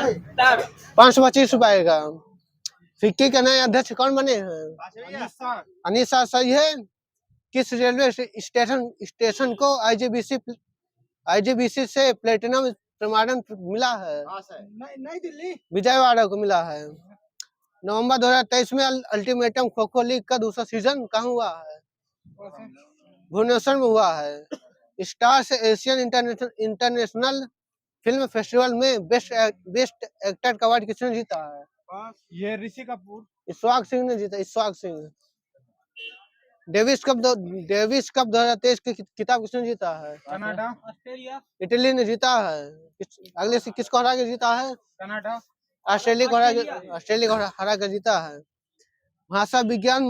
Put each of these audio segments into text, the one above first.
₹525 का। फिक्की के नए अध्यक्ष कौन बने हैं? अनिश शाह सही है। किस रेलवे स्टेशन को आईजीबीसी से प्लेटिनम प्रमाणन मिला है? नई दिल्ली, विजयवाड़ा को मिला है। नवंबर 2023 में अल्टीमेटम खो खो लीग का दूसरा सीजन कहाँ हुआ है? भुवनेश्वर में हुआ है। Stars Asian international film festival में बेस्ट एक्टर का अवार्ड किसने जीता है? ये ऋषि कपूर, इश्वाक सिंह ने जीता। इश्वाक सिंह। डेविस कप 2023 की किताब किसने जीता है? कनाडा, ऑस्ट्रेलिया, इटली ने जीता है। अगले से किसको हरा के जीता है? कनाडा, ऑस्ट्रेलिया को हरा कर जीता है। भाषा विज्ञान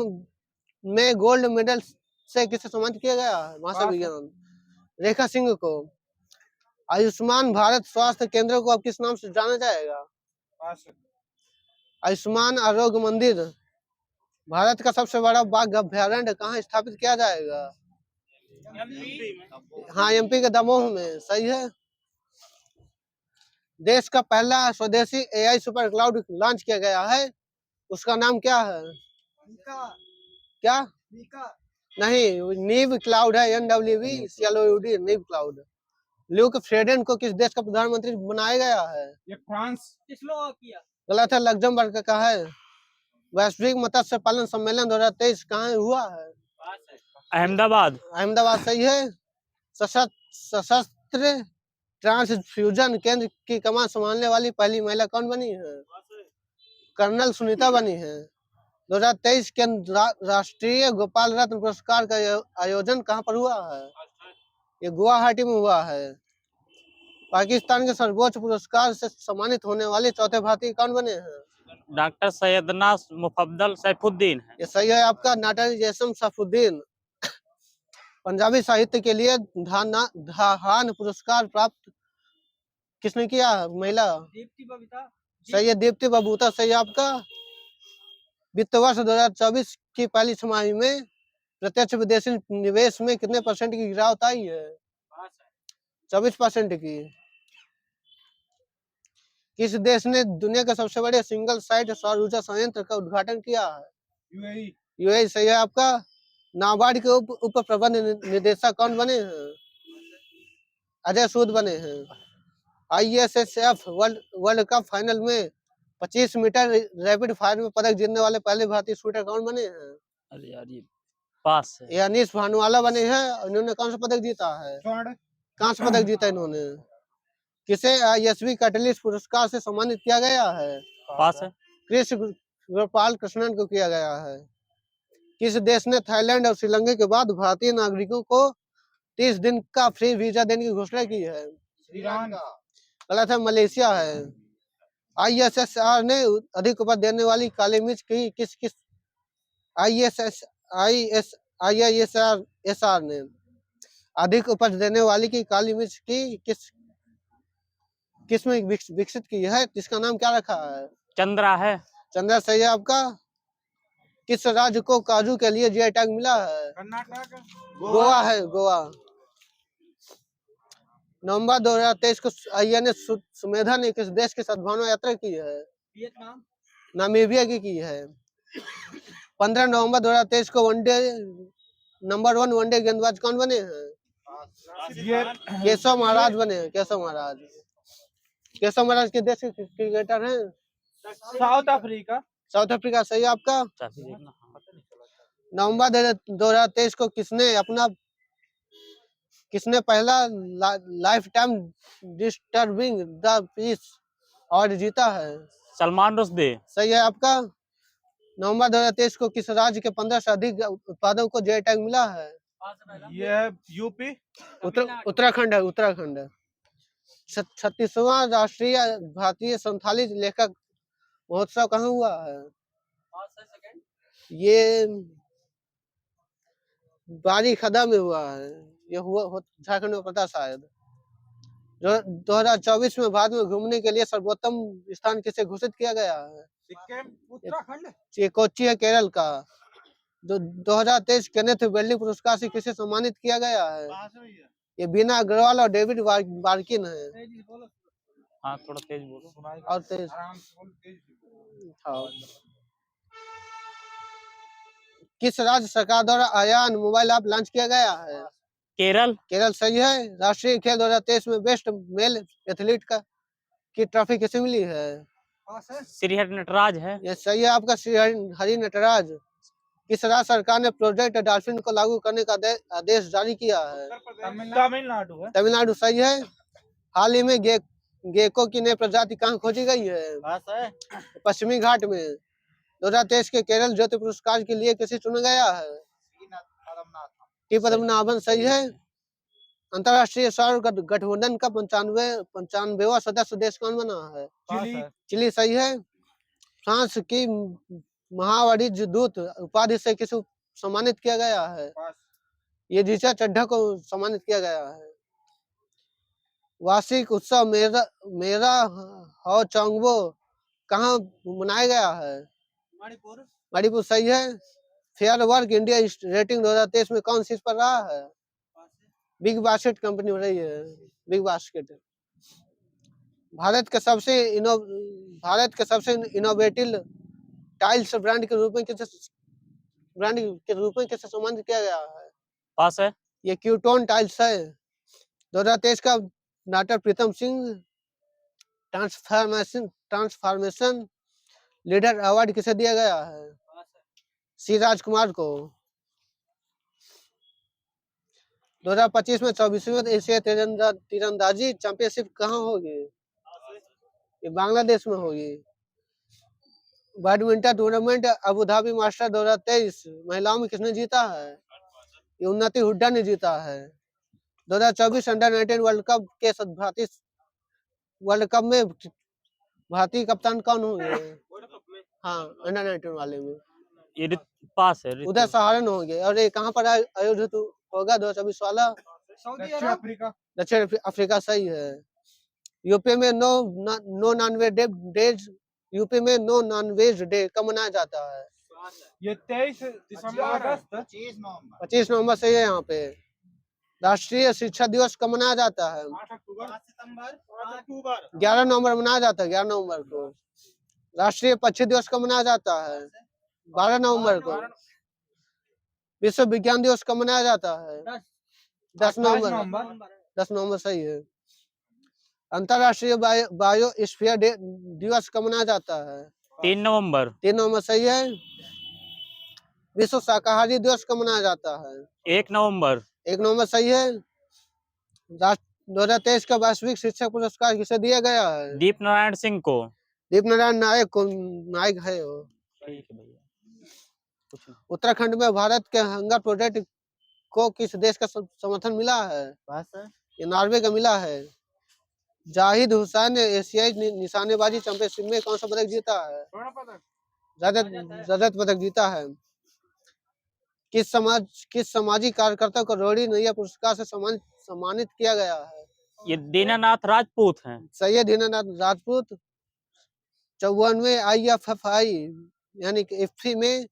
में गोल्ड मेडल से किसे सम्मानित किया गया है? भाषा विज्ञान रेखा सिंह को। आयुष्मान भारत स्वास्थ्य केंद्र को अब किस नाम से जाना जाएगा? आयुष्मान आरोग्य मंदिर। भारत का सबसे बड़ा बाघ अभ्यारण्य कहाँ स्थापित किया जाएगा? हाँ, एमपी के दमोह में। सही है। देश का पहला स्वदेशी एआई सुपर क्लाउड लॉन्च किया गया है, उसका नाम क्या है? क्या? नहीं, नीव क्लाउड है। NWVCLOUD, नीव क्लाउड। ल्यूक फ्रेडेन को किस देश का प्रधानमंत्री बनाया गया है? ये फ्रांस, स्लोवाकिया। गलत है, लग्जमबर्ग का है। वैश्विक मत्स्य पालन सम्मेलन 2023 कहाँ हुआ है? अहमदाबाद। अहमदाबाद सही है। सशस्त्र ट्रांसफ्यूजन केंद्र की कमान संभालने वाली पहली महिला कौन बनी है? कर्नल सुनीता बनी है। 2023 के राष्ट्रीय गोपाल रत्न पुरस्कार का आयोजन कहाँ पर हुआ है? ये गुवाहाटी में हुआ है। पाकिस्तान के सर्वोच्च पुरस्कार से सम्मानित होने वाले चौथे भारतीय कौन बने हैं? डॉक्टर सैयदना मुफद्दल सैफुद्दीन है। ये सही है आपका। नाटर जैसम सैफुद्दीन। पंजाबी साहित्य के लिए धाहान पुरस्कार प्राप्त किसने किया? महिला। दीप्ति बबीता। सही है, दीप्ति बबूता सही है आपका। वित्त वर्ष 2024 की पहली छमाही में प्रत्यक्ष विदेशी निवेश में कितने % की गिरावट आई है? 24% की। किस देश ने दुनिया के सबसे बड़े सिंगल साइट सौर ऊर्जा संयंत्र का उद्घाटन किया है? यूएई सही है आपका। नाबार्ड के उप प्रबंध निदेशक कौन बने हैं? अजय सूद बने हैं। ISSF वर्ल्ड कप फाइनल में 25 मीटर रैपिड फायर में पदक जीतने वाले पहले भारतीय शूटर कौन बने हैं? अरे यार ये पास है। ये अनीश भानुवाला बने हैं। इन्होंने कौन सा पदक जीता है? कांस्य पदक जीता इन्होंने। किसे ISV कैटलिस्ट पुरस्कार से सम्मानित किया गया है? पास है। कृष्ण गोपाल कृष्णन को किया गया है। किस देश ने थाईलैंड और श्रीलंका के बाद भारतीय नागरिकों को 30 दिन का फ्री वीजा देने की घोषणा की है? गलत है, मलेशिया है। ISSR ने अधिक उपज देने वाली काली मिर्च की किस ISSR ने अधिक उपज देने वाली की काली मिर्च की किस में विकसित की है? जिसका नाम क्या रखा है? चंद्रा है। चंद्रा सही है आपका। किस राज्य को काजू के लिए GI टैग मिला है? कर्नाटक, गोवा है, गोवा। नवंबर 2023 को INS सुमेधा ने किस देश के साथ भावना यात्रा की है? वियतनाम, नामीबिया की है। 15 नवंबर 2023 को नंबर 1 वनडे गेंदबाज कौन बने हैं? केशव महाराज बने हैं। केशव महाराज के देश के क्रिकेटर हैं? South Africa. साउथ अफ्रीका सही है आपका। नवंबर 2023 को किसने पहला life time disturbing the peace award जीता है? सलमान रुश्दी। सही है आपका। नवंबर 2023 को किस राज्य के 15 से अधिक उत्पादों को GI टैग मिला है? ये यूपी, उत्तराखंड है। उत्तराखंड है। 36वां राष्ट्रीय भारतीय संथाली लेखक महोत्सव कहाँ हुआ है? ये बारी खदा में हुआ है। ये हुआ झारखंड में पता शायद। 2024 में भारत में घूमने के लिए सर्वोत्तम स्थान किसे घोषित किया गया है? उत्तराखंड। ये कोच्चि है, केरल का। 2023 केनेथ बेल्ली पुरस्कार से किसे सम्मानित किया गया है? ये बीना अग्रवाल और डेविड बार्किन है। हाँ थोड़ा तेज बोलो। और तेज। हाँ। किस राज्य सरकार द्वारा आयान मोबाइल ऐप लॉन्च किया गया है? केरल। केरल सही है। राष्ट्रीय खेल 2023 में बेस्ट मेल एथलीट की ट्रॉफी किसे मिली है? श्रीहरि नटराज है। ये सही है आपका, श्री हरि नटराज। किस राज्य सरकार ने प्रोजेक्ट डॉल्फिन को लागू करने का आदेश जारी किया है? तमिलनाडु है। तमिलनाडु सही है। हाल ही में गेको की नई प्रजाति कहाँ खोजी गई है? पश्चिमी घाट में। 2023 के केरल ज्योति पुरस्कार के लिए किसे चुना गया है? टी पद्मनाभन सही है। अंतरराष्ट्रीय सौर गठबंधन का 95वां सदस्य देश कौन बना है? चिली सही है। फ्रांस की महावाणिज्य दूत उपाधि से किसे सम्मानित किया गया है? ये ऋचा चड्ढा को सम्मानित किया गया है। वार्षिक उत्सव मेरा हाउ चोंगबो कहाँ मनाया गया है? मणिपुर सही है। फेयर वर्क इंडिया रेटिंग 2023 में कौन सी पर रहा है? बिग बास्केट कंपनी हो रही है, बिग बास्केट। भारत के सबसे इनोवेटिव टाइल्स ब्रांड के रूप में किसे सम्मानित किया गया है? पास है। ये क्यूटोन टाइल्स है। 2023 का नाटक Pritam Singh transformation leader award किसे दिया गया है? सी राजकुमार को। 2025 में 24वीं एशिया तीरंदाजी चैंपियनशिप कहाँ होगी? ये बांग्लादेश में होगी। Badminton tournament Abu Dhabi master 2023 महिलाओं में किसने जीता है? ये उन्नति हुड्डा ने जीता है। 2024 अंडर-19 वर्ल्ड कप में भारतीय कप्तान कौन होंगे? हाँ अंडर-19 वाले में ये पास है। उदय सहारन होंगे। और ये कहाँ पर आयोजित होगा 2024 वाला? दक्षिण अफ्रीका सही है। यूपी में नो नॉनवेज डे कब मनाया जाता है? ये 23 दिसंबर 25 नवंबर सही है। यहाँ पे राष्ट्रीय शिक्षा दिवस कब मनाया जाता है? 11 नवंबर मनाया जाता है। 11 नवंबर को। राष्ट्रीय पक्षी दिवस कब मनाया जाता है? 12 नवंबर को। विश्व विज्ञान दिवस कब मनाया जाता है? 10 नवंबर। 10 नवंबर सही है। अंतरराष्ट्रीय बायोस्फीयर दिवस कब मनाया जाता है? 3 नवंबर। 3 नवंबर सही है। विश्व शाकाहारी दिवस कब मनाया जाता है? 1 नवंबर। 1 नवंबर सही है। 2023 का वैश्विक शिक्षक पुरस्कार किसे दिया गया है? दीप नारायण सिंह को। दीप नारायण नायक है वो। ठीक है भैया। उत्तराखंड में भारत के हंगर प्रोजेक्ट को किस देश का समर्थन मिला है? ये नॉर्वे का मिला है। जाहिद हुसैन ने एशियाई निशानेबाजी चैंपियनशिप में कौन सा पदक जीता है? रजत पदक जीता है। किस सामाजिक कार्यकर्ता को रोहिणी नैया पुरस्कार से सम्मानित किया गया है? ये दीनानाथ राजपूत हैं। सही है, दीनानाथ राजपूत। 54वें IFFI यानी कि IFFI में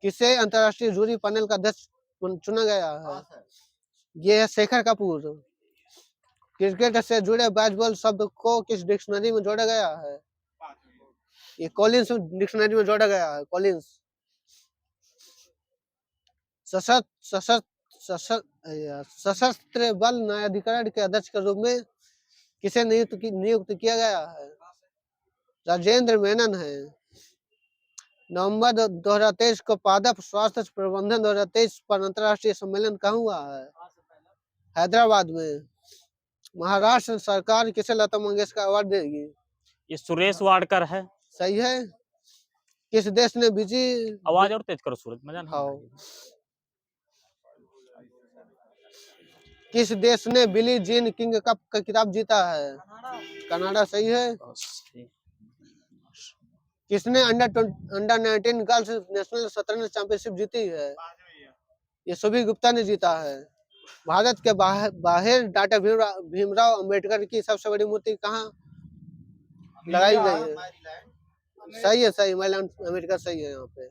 किसे अंतरराष्ट्रीय जूरी पैनल का अध्यक्ष चुना गया है? ये है शेखर कपूर। क्रिकेट से जुड़े बेसबॉल शब्द को किस डिक्शनरी में जोड़ा गया है? ये कॉलिंस डिक्शनरी में जोड़ा गया है। कॉलिंस। सशस्त्र बल न्यायाधिकरण के अध्यक्ष के रूप में किसे नियुक्त किया गया है? राजेंद्र मेनन है। नवंबर 2023 को पादप स्वास्थ्य प्रबंधन 2023 पर अंतरराष्ट्रीय सम्मेलन कहाँ हुआ है? हैदराबाद में। महाराष्ट्र सरकार किसे लता मंगेशकर अवार्ड देगी? ये सुरेश वाडकर है। सही है। किस देश ने बिजी आवाज और तेज करो सूरज, मजा नहीं आएगा। किस देश ने बिली जीन किंग कप का खिताब जीता है? कनाडा सही है। किसने अंडर 19 गर्ल्स नेशनल शतरंज चैंपियनशिप जीती है? ये सुबी गुप्ता ने जीता है। भारत के बाहर डॉक्टर भीमराव अंबेडकर की सबसे बड़ी मूर्ति कहाँ लगाई गई है? सही है, सही। अमेरिका सही है। यहाँ पे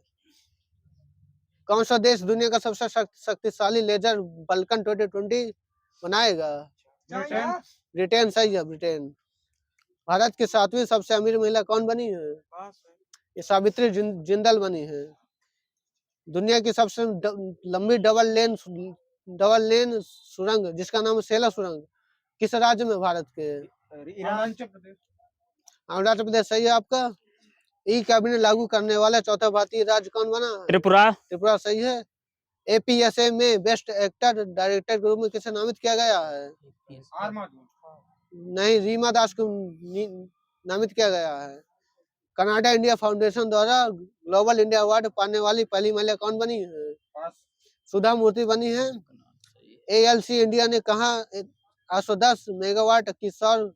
कौन सा देश दुनिया का सबसे शक्तिशाली लेजर बल्कन 2020 बनाएगा? ब्रिटेन सही है, ब्रिटेन। भारत की 7वीं सबसे अमीर महिला कौन बनी है? ये सावित्री जिंदल बनी है। दुनिया की सबसे लंबी डबल लेन सुरंग जिसका नाम है सेला सुरंग किस राज्य में भारत के? अरुणाचल प्रदेश सही है आपका। ई कैबिनेट लागू करने वाला चौथा भारतीय राज्य कौन बना है? त्रिपुरा। त्रिपुरा सही है। APSA में बेस्ट एक्टर डायरेक्टर के रूप में किसे नामित किया गया है? नहीं, रीमा दास को नामित किया गया है। कनाडा इंडिया फाउंडेशन द्वारा ग्लोबल इंडिया अवार्ड पाने वाली पहली महिला कौन बनी है? सुधा मूर्ति बनी है। ALC इंडिया ने कहा 810 मेगावाट की सौर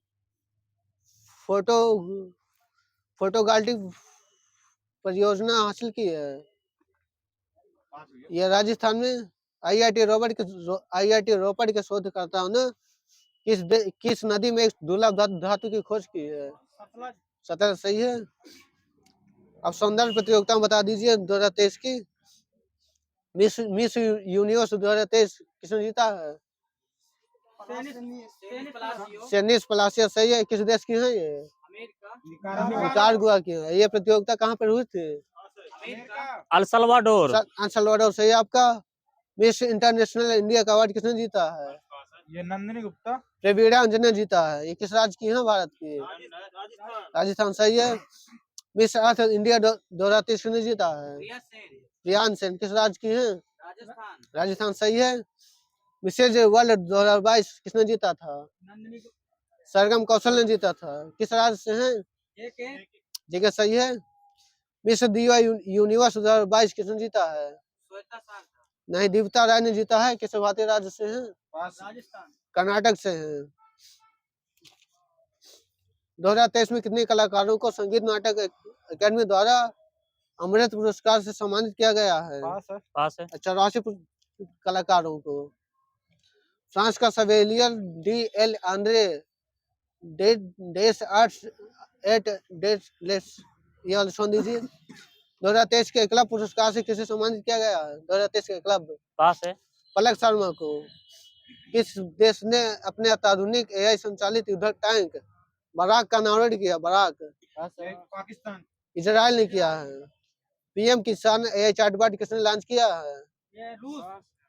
फोटोवोल्टिक परियोजना हासिल की है। यह राजस्थान में IIT रोपड़ के शोधकर्ताओं ने किस नदी में एक दुर्लभ धातु की खोज की है? सतलज सही है। अब सौंदर्य प्रतियोगिता बता दीजिए 2023 की। मिस यूनिवर्स 2023 किसने जीता है? सेनिस पलासिया सही है। किस देश की है ये? निकारागुआ की है। ये प्रतियोगिता कहाँ पर हुई थी? El Salvador. सही है आपका। मिस इंटरनेशनल इंडिया का अवार्ड किसने जीता है? ये नंदिनी गुप्ता। प्रवीणा अंजन ने जीता है। ये किस राज्य की है? भारत की। राजस्थान सही है। मिस अर्थ इंडिया 2023 ने जीता है। रियान सेन किस राज्य की है? राजस्थान सही है। मिसेज वर्ल्ड 2022 किसने जीता था? सरगम कौशल ने जीता था। किस राज्य से हैं? जगह सही है। मिस दिवा यूनिवर्स 2022 किसने जीता है? नहीं, दीप्ता राय ने जीता है। किस भारतीय राज्य से हैं? कर्नाटक से हैं। 2023 में कितने कलाकारों को संगीत नाटक अकादमी द्वारा अमृत पुरस्कार से सम्मानित किया गया है? पास है। 84 कलाकारों को। फ्रांस का सवेलियर DL आंद्रे डेस आर्ट्स एट डेस ये वाला सुन दीजिए। 2023 के क्लब पुरस्कार से किसे सम्मानित किया गया है? 2023 के क्लब पास है। पलक शर्मा को। किस देश ने अपने अत्याधुनिक AI संचालित युद्धक टैंक बराक का अनावरण किया? बराक पाकिस्तान। इजराइल ने किया है। PM किसान AI चैटबॉट किसने लॉन्च किया है?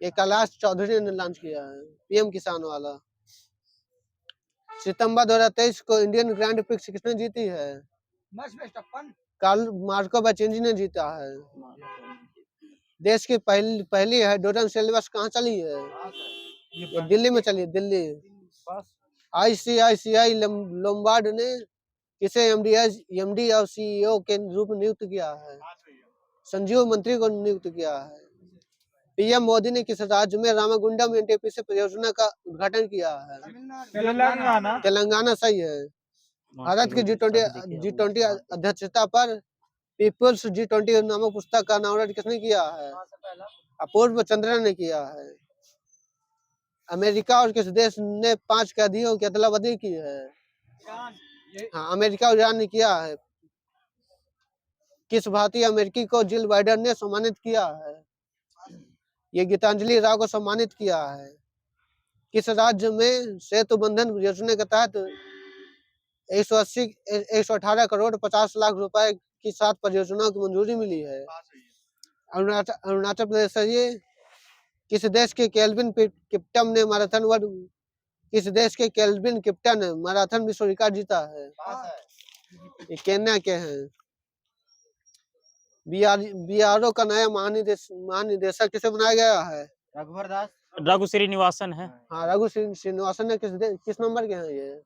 ये कैलाश चौधरी ने लॉन्च किया है। PM किसान वाला। सितंबर 2023 को इंडियन ग्रैंड प्रिक्स किसने जीती है? कार्ल मार्को बचेंजी ने जीता है। देश की पहली हाइड्रोजन सेल बस कहाँ चली है? ये दिल्ली में चली है। दिल्ली। ICICI लोम्बार्ड ने किसे MD और CEO के रूप में नियुक्त किया है? संजीव मंत्री को नियुक्त किया है। PM मोदी ने किस राज्य में रामागुंडम NTPC परियोजना का उद्घाटन किया है? तेलंगाना सही है। भारत की G20 अध्यक्षता पर पीपुल्स G20 नामक पुस्तक का अनावरण किसने किया है? अपूर्व चंद्रा ने किया है। अमेरिका और किस देश ने 5 कैदियों की अदला बदली की है? हाँ, अमेरिका और ईरान ने किया है। किस भारतीय अमेरिकी को जिल बाइडेन ने सम्मानित किया है? ये गीतांजलि राव को सम्मानित किया है। किस राज्य में सेतु बंधन योजना के तहत 118 करोड़ 50 लाख रुपए की 7 परियोजनाओं की मंजूरी मिली है? अरुणाचल प्रदेश से ये। किस देश के केल्विन किप्टन ने मैराथन विश्व रिकॉर्ड जीता है? ये केन्या के हैं। BRO का नया महानिदेशक किसे बनाया गया है? रघु श्रीनिवासन है। हाँ, रघु श्रीनिवासन ने किस नंबर के हैं ये?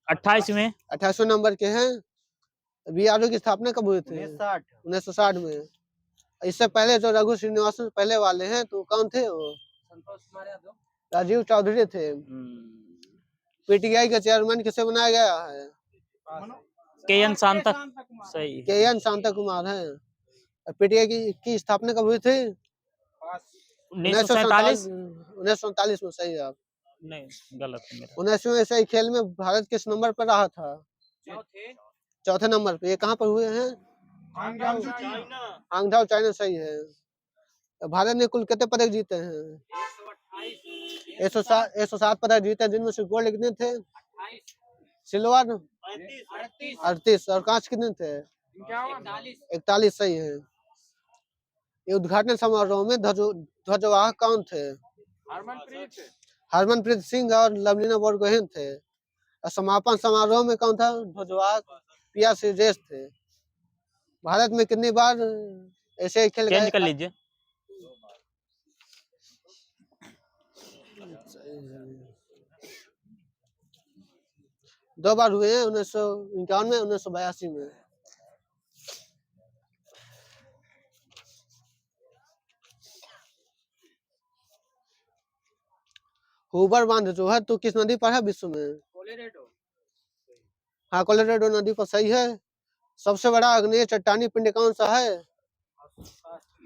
28 में। 28वें नंबर के हैं। BRO की स्थापना कब हुई थी? 1960 में। इससे पहले जो रघु श्रीनिवासन पहले वाले हैं तो कौन थे वो? राजीव चौधरी थे। PTI का चेयरमैन किसे बनाया गया है? KN शांता कुमार है। PTI की स्थापना कब हुई थी? 1947 में। सही है आप। नहीं, गलत है मेरा। 19वें एशियाई खेल में भारत किस नंबर पर रहा था? चौथे नंबर पे। ये कहाँ पर हुए हैं? हांगझाओ चाइना सही है। भारत ने कुल कितने पदक जीते हैं? 107 पदक जीते जिनमें से गोल्ड कितने थे? सिल्वर 38 और कांच कितने थे? 41 सही है। ये उद्घाटन समारोह में ध्वजवाहक कौन थे? हरमनप्रीत सिंह और लवलीना बोरगोहेन थे। और समापन समारोह में कौन था ध्वजवाहक? पिया श्रीजेश थे। भारत में कितनी बार एशियाई खेल चेंज गए? कर लीजिए। 2 बार हुए हैं, 1951 में, 1982 में। हुबर बांध जो है तो किस नदी पर है विश्व में? हाँ, कोलोराडो नदी पर सही है। सबसे बड़ा आग्नेय चट्टानी पिंड कौन सा है?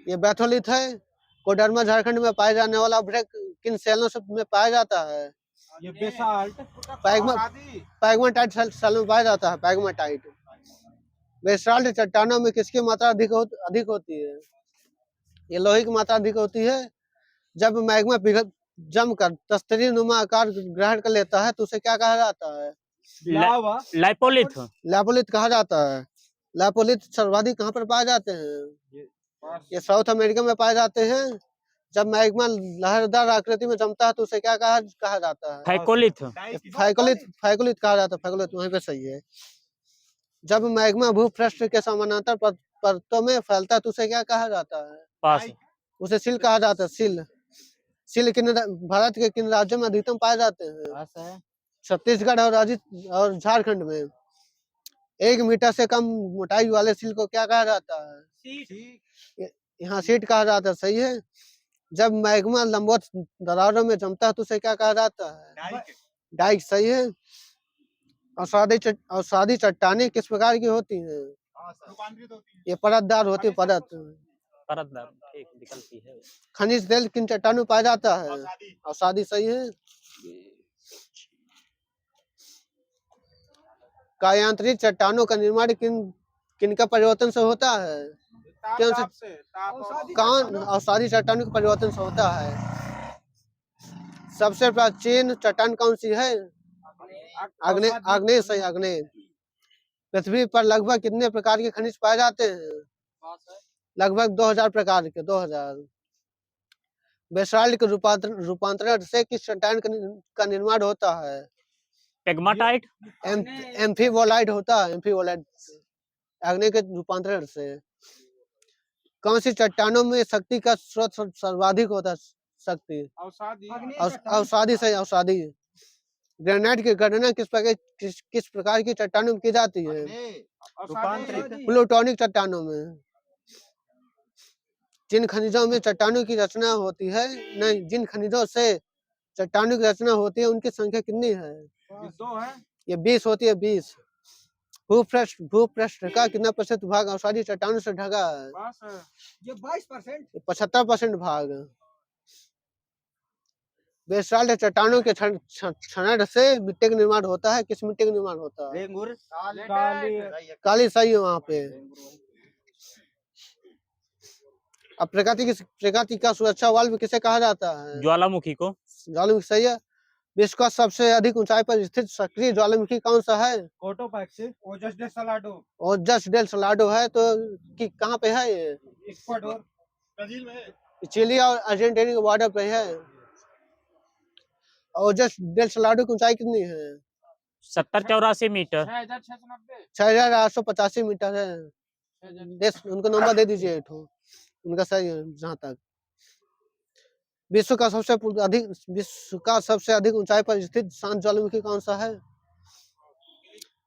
ये बैथोलिथ है। कोडरमा झारखंड में पाए जाने वाला ब्रेक किन शैलों में पाया जाता है? ये बेसाल्ट पैगमाटाइट शैल में पाया जाता है। पैगमाटाइट। बेसाल्ट चट्टानों में किसकी मात्रा अधिक होती है? ये लोहे की मात्रा अधिक होती है। जब मैग्मा जमकर तस्तरी नुमा आकार ग्रहण कर लेता है तो उसे क्या कहा जाता है? लावा लाइपोलिथ। लैपोलिथ कहा जाता है। लैपोलिथ सर्वाधिक कहाँ पर पाए जाते हैं? ये साउथ अमेरिका में पाए जाते हैं। जब मैग्मा लहरदार आकृति में जमता है तो उसे क्या कहा जाता है? फाइकोलिथ। फाइकोलिथ कहा जाता है। फाइकोलिथ वहीं पे सही है। जब मैग्मा भूपृष्ठ के समानांतर परतों में फैलता है तो उसे क्या कहा जाता है? पास। उसे सिल कहा जाता है। सिल भारत के किन राज्यों में अधिकतम पाए जाते हैं? छत्तीसगढ़ और झारखंड में। 1 मीटर से कम मोटाई वाले सिल को क्या कहा जाता है? यहाँ सीट कहा जाता है। सही है। जब मैग्मा लंबवत दरारों में जमता है तो उसे क्या कहा जाता है? डाइक सही है। अवसादी चट्टानें किस प्रकार की होती हैं? ये परतदार होती है। परतदार। ठीक निकलती है। खनिज तेल किन चट्टानों में पाया जाता है? अवसादी सही है। कायांतरित चट्टानों का निर्माण किनका परिवर्तन से होता है? कौन अवसादी चट्टानों के परिवर्तन से होता है? सबसे प्राचीन चट्टान कौन सी है? आग्नेय सही। आग्नेय। पृथ्वी पर लगभग कितने प्रकार के खनिज पाए जाते हैं? लगभग 2000 प्रकार के। 2000। बेसाल्ट के रूपांतरण से किस चट्टान का निर्माण होता है? पेग्माटाइट। एम्फीबोलाइट होता है। एम्फीबोलाइट आग्नेय के रूपांतरण से। कौन सी चट्टानों में शक्ति का स्रोत सर्वाधिक होता है? शक्ति अवसादी सही। अवसादी। ग्रेनाइट की गणना किस प्रकार की चट्टानों में की जाती है? प्लूटोनिक चट्टानों में। जिन खनिजों में चट्टानों की रचना होती है, नहीं, जिन खनिजों से चट्टानों की रचना होती है उनकी संख्या कितनी है? 2 है। ये 20 होती है। 20। भूपृष्ठ का कितना % भाग अवसादी चट्टानों से ढका है? ये 22%। 75% भाग। बेसाल्ट चट्टानों के छनट से मिट्टी का निर्माण होता है। किस मिट्टी का निर्माण होता है? काली सही है वहाँ पे। अब प्रकृति का सुरक्षा वाल्व किसे कहा जाता है? ज्वालामुखी को। ज्वालामुखी सही है। विश्व का सबसे अधिक ऊंचाई पर स्थित सक्रिय ज्वालामुखी कौन सा है? ओजस डेल सलाडो है तो कहाँ पे है ये? इक्वाडोर ब्राजील में है। चिली और अर्जेंटीना के बॉर्डर पे है। ओजस डेल सलाडो की ऊंचाई कितनी है? 70-84 मीटर। 6885 मीटर है। उनको नंबर दे दीजिए उनका सही है। जहाँ तक विश्व का सबसे अधिक ऊंचाई पर स्थित शांत ज्वालामुखी कौन सा है?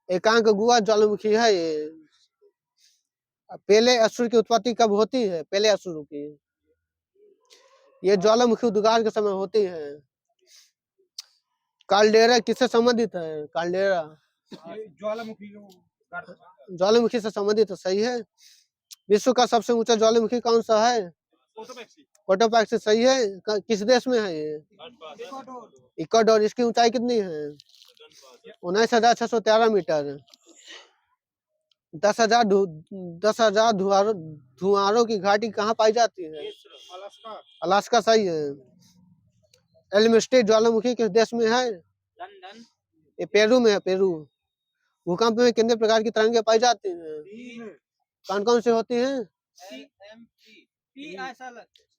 एकांक गुहा ज्वालामुखी है ये। पहले असुर की उत्पत्ति कब होती है? पहले असुर की। ये ज्वालामुखी उद्गार के समय होती है। काल्डेरा किससे संबंधित है? काल्डेरा ज्वालामुखी से संबंधित है। सही है। विश्व का सबसे ऊंचा ज्वालामुखी कौन सा है? कोटोपैक्सी सही है। किस देश में है ये? इक्वाडोर। इसकी ऊंचाई कितनी है? 19,613 मीटर। 10,000 धुआरों की घाटी कहाँ पाई जाती है? अलास्का सही है। एल्मस्टेड ज्वालामुखी किस देश में है? ये पेरू में है। पेरू। भूकंप में कितने प्रकार की तरंगें पाई जाती हैं? कौन कौन से होती हैं?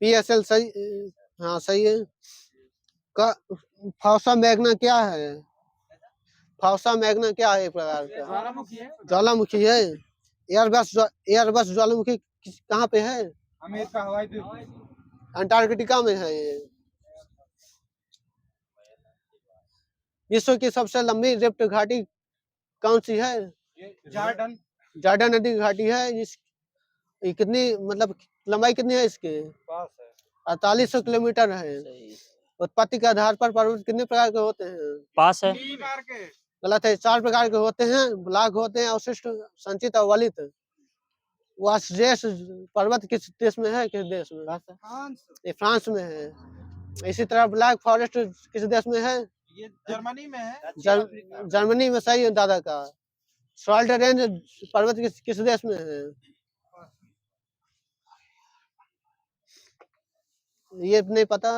PSL सही, हाँ सही है। का फॉसा मैग्ना क्या है? फॉसा मैग्ना क्या है एक प्रकार का? ज्वालामुखी है। ज्वालामुखी है। एयरबस ज्वालामुखी कहाँ पे है? अमेरिका हवाई द्वीप। अंटार्कटिका में है ये। विश्व की सबसे लंबी रिफ्ट घाटी कौन सी है? जॉर्डन। जॉर्डन नदी की घाटी है। ये कितनी मतलब लंबाई कितनी है इसकी? पास है। 4800 किलोमीटर है। उत्पत्ति के आधार पर पर्वत कितने प्रकार के होते हैं? पास है। 3 प्रकार के। गलत है, 4 प्रकार के होते हैं। ब्लॉक होते हैं, अवशिष्ट, संचित और वलित। वासजेस पर्वत किस देश में है? किस देश में? फ्रांस। ये फ्रांस में है। इसी तरह ब्लैक फॉरेस्ट किस देश में है? ये जर्मनी में है। जर्मनी में। सही है दादा का। सॉल्ट रेंज पर्वत किस देश में है? ये नहीं पता।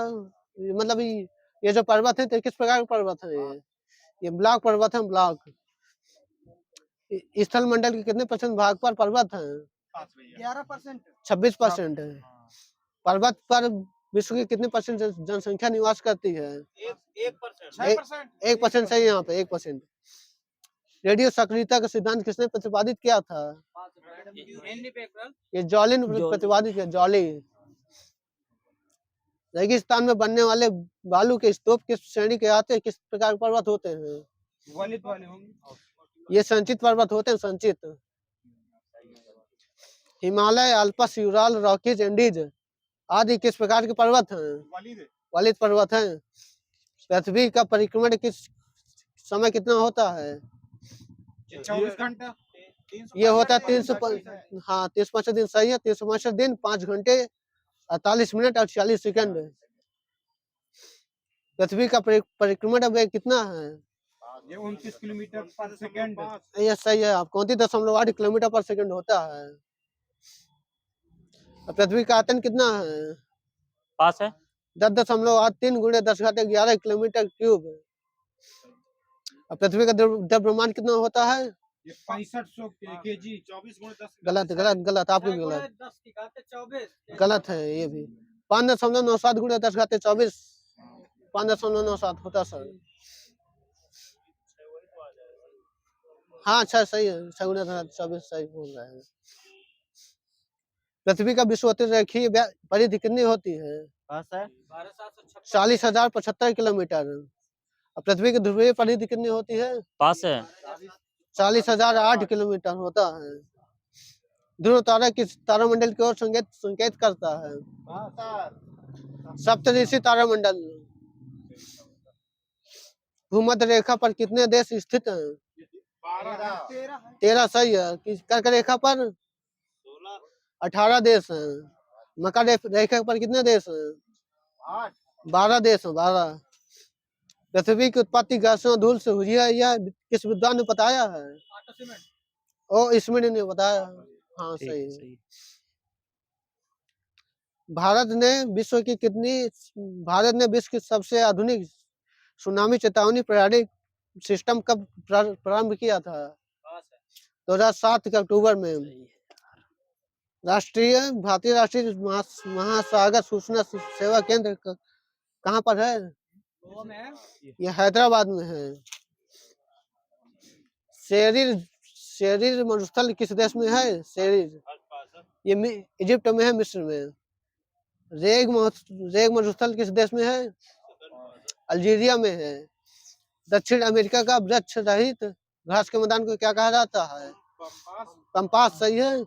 मतलब ये जो पर्वत है तो किस प्रकार का पर्वत है? ये ब्लॉक पर्वत है, ब्लॉक। स्थल मंडल के कितने % भाग पर पर्वत है? 11%। 26% है। पर्वत पर विश्व की कितने % जनसंख्या निवास करती है? 6%। 1% सही है यहाँ पे, 1%। रेडियो सक्रियता का सिद्धांत किसने प्रतिपादित किया था? ये जॉली ने प्रतिपादित किया, जॉली। रेगिस्तान में बनने वाले बालू के स्तूप किस श्रेणी के आते हैं? किस प्रकार के पर्वत होते हैं? वलित वाले होंगे। ये संचित पर्वत होते हैं, संचित। Himalaya, Alps, Ural, Rockies, Andes आदि किस प्रकार के पर्वत हैं? वलित पर्वत हैं। पृथ्वी का परिक्रमण किस समय कितना होता है? 24 घंटा। ये होता है 365 दिन। सही है, 365 दिन 5 घंटे 48 मिनट और 46 सेकंड। पृथ्वी का परिक्रमण वेग कितना है? ये 29 किलोमीटर पर सेकंड। ये सही है। आप 29.8 किलोमीटर पर सेकंड होता है। पृथ्वी का आयतन कितना है? पास है। 10.83 × 10⁻11 किलोमीटर क्यूब। पृथ्वी का द्रव्यमान कितना होता है? ये 6500 केजी। 24 × 10। गलत गलत गलत, आपके भी गलत। 10⁻24। गलत है ये भी। 5.97 × 10⁻24 5.97 होता सर। हाँ अच्छा सही है, 6 × 10⁻24 सही बोल रहे हैं। पृथ्वी का विषुवतीय परिधि कितनी होती है? पास है। 40,075 किलोमीटर। पृथ्वी की ध्रुवीय परिधि कितनी होती है? पास है। 40,008 किलोमीटर होता है। ध्रुव तारा किस तारामंडल की ओर संकेत करता है? सप्तऋषि तारामंडल। भूमध्य रेखा पर कितने देश स्थित हैं? 13 सही है। कर्क रेखा पर 18 देश हैं। मकर रेखा पर कितने देश हैं? 12 देश हैं, 12। पृथ्वी की उत्पत्ति गैसों और धूल से हुई है, यह किस विद्वान ने बताया है? ओ इसमें ने बताया। हाँ सही है। भारत ने विश्व की सबसे आधुनिक सुनामी चेतावनी प्रणाली सिस्टम कब प्रारंभ किया था? 2007 के अक्टूबर में। भारतीय राष्ट्रीय महासागर सूचना सेवा केंद्र कहाँ पर है? ये हैदराबाद में है। शेरीर मरुस्थल किस देश में है? शेरीर ये इजिप्ट में है, मिस्र में। रेग मरुस्थल किस देश में है? अल्जीरिया में है। दक्षिण अमेरिका का वृक्ष रहित घास के मैदान को क्या कहा जाता है? पंपास सही है।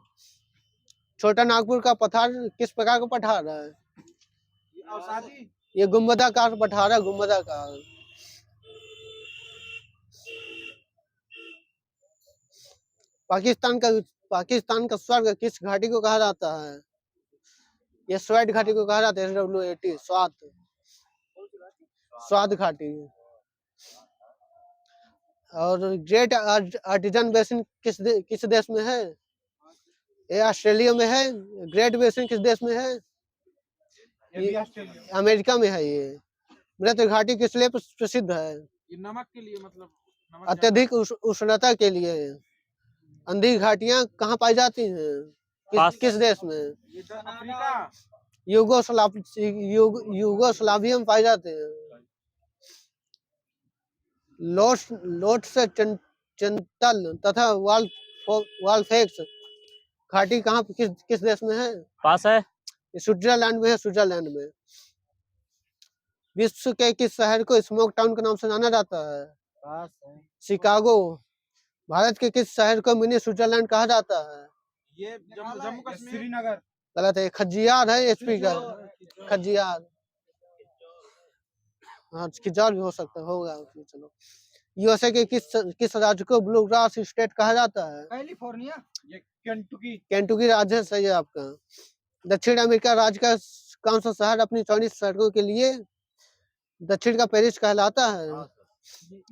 छोटा नागपुर का पठार किस प्रकार का पठार है? ये गुंबदाकार पठार है, गुंबदाकार। पाकिस्तान का स्वर्ग किस घाटी को कहा जाता है? ये स्वात घाटी को कहा जाता है। SWAT स्वात घाटी। और ग्रेट आर्टिजन बेसिन किस देश में है? ये ऑस्ट्रेलिया में है। ग्रेट बेसिन किस देश में है? ये ऑस्ट्रेलिया। अमेरिका में है। ये मृत घाटी किस लिए प्रसिद्ध है? ये नमक के लिए मतलब अत्यधिक उष्णता के लिए अंधी घाटियां कहाँ पाई जाती हैं? किस देश में? ये अफ्रीका। यूगोस्लाविया में पाए जाते हैं। लोट्स चंतल तथा वाल्फेक्स घाटी कहाँ किस देश में है? पास है। स्विट्जरलैंड में है, स्विट्जरलैंड में। विश्व के किस शहर को स्मोक टाउन के नाम से जाना जाता है? पास है। शिकागो। भारत के किस शहर को मिनी स्विट्जरलैंड कहा जाता है? ये जम्मू कश्मीर। श्रीनगर। गलत है, खजियार है एचपी का। खजियार। हाँ, खिजार भी हो सकता है, होगा। चलो, यूएसए के किस राज्य को ब्लू ग्रास स्टेट कहा जाता है? कैलिफोर्निया। ये केंटुकी। केंटुकी राज्य सही है आपका। दक्षिण अमेरिका राज्य का कौन सा शहर अपनी चौड़ी सड़कों के लिए दक्षिण का पेरिस कहलाता है?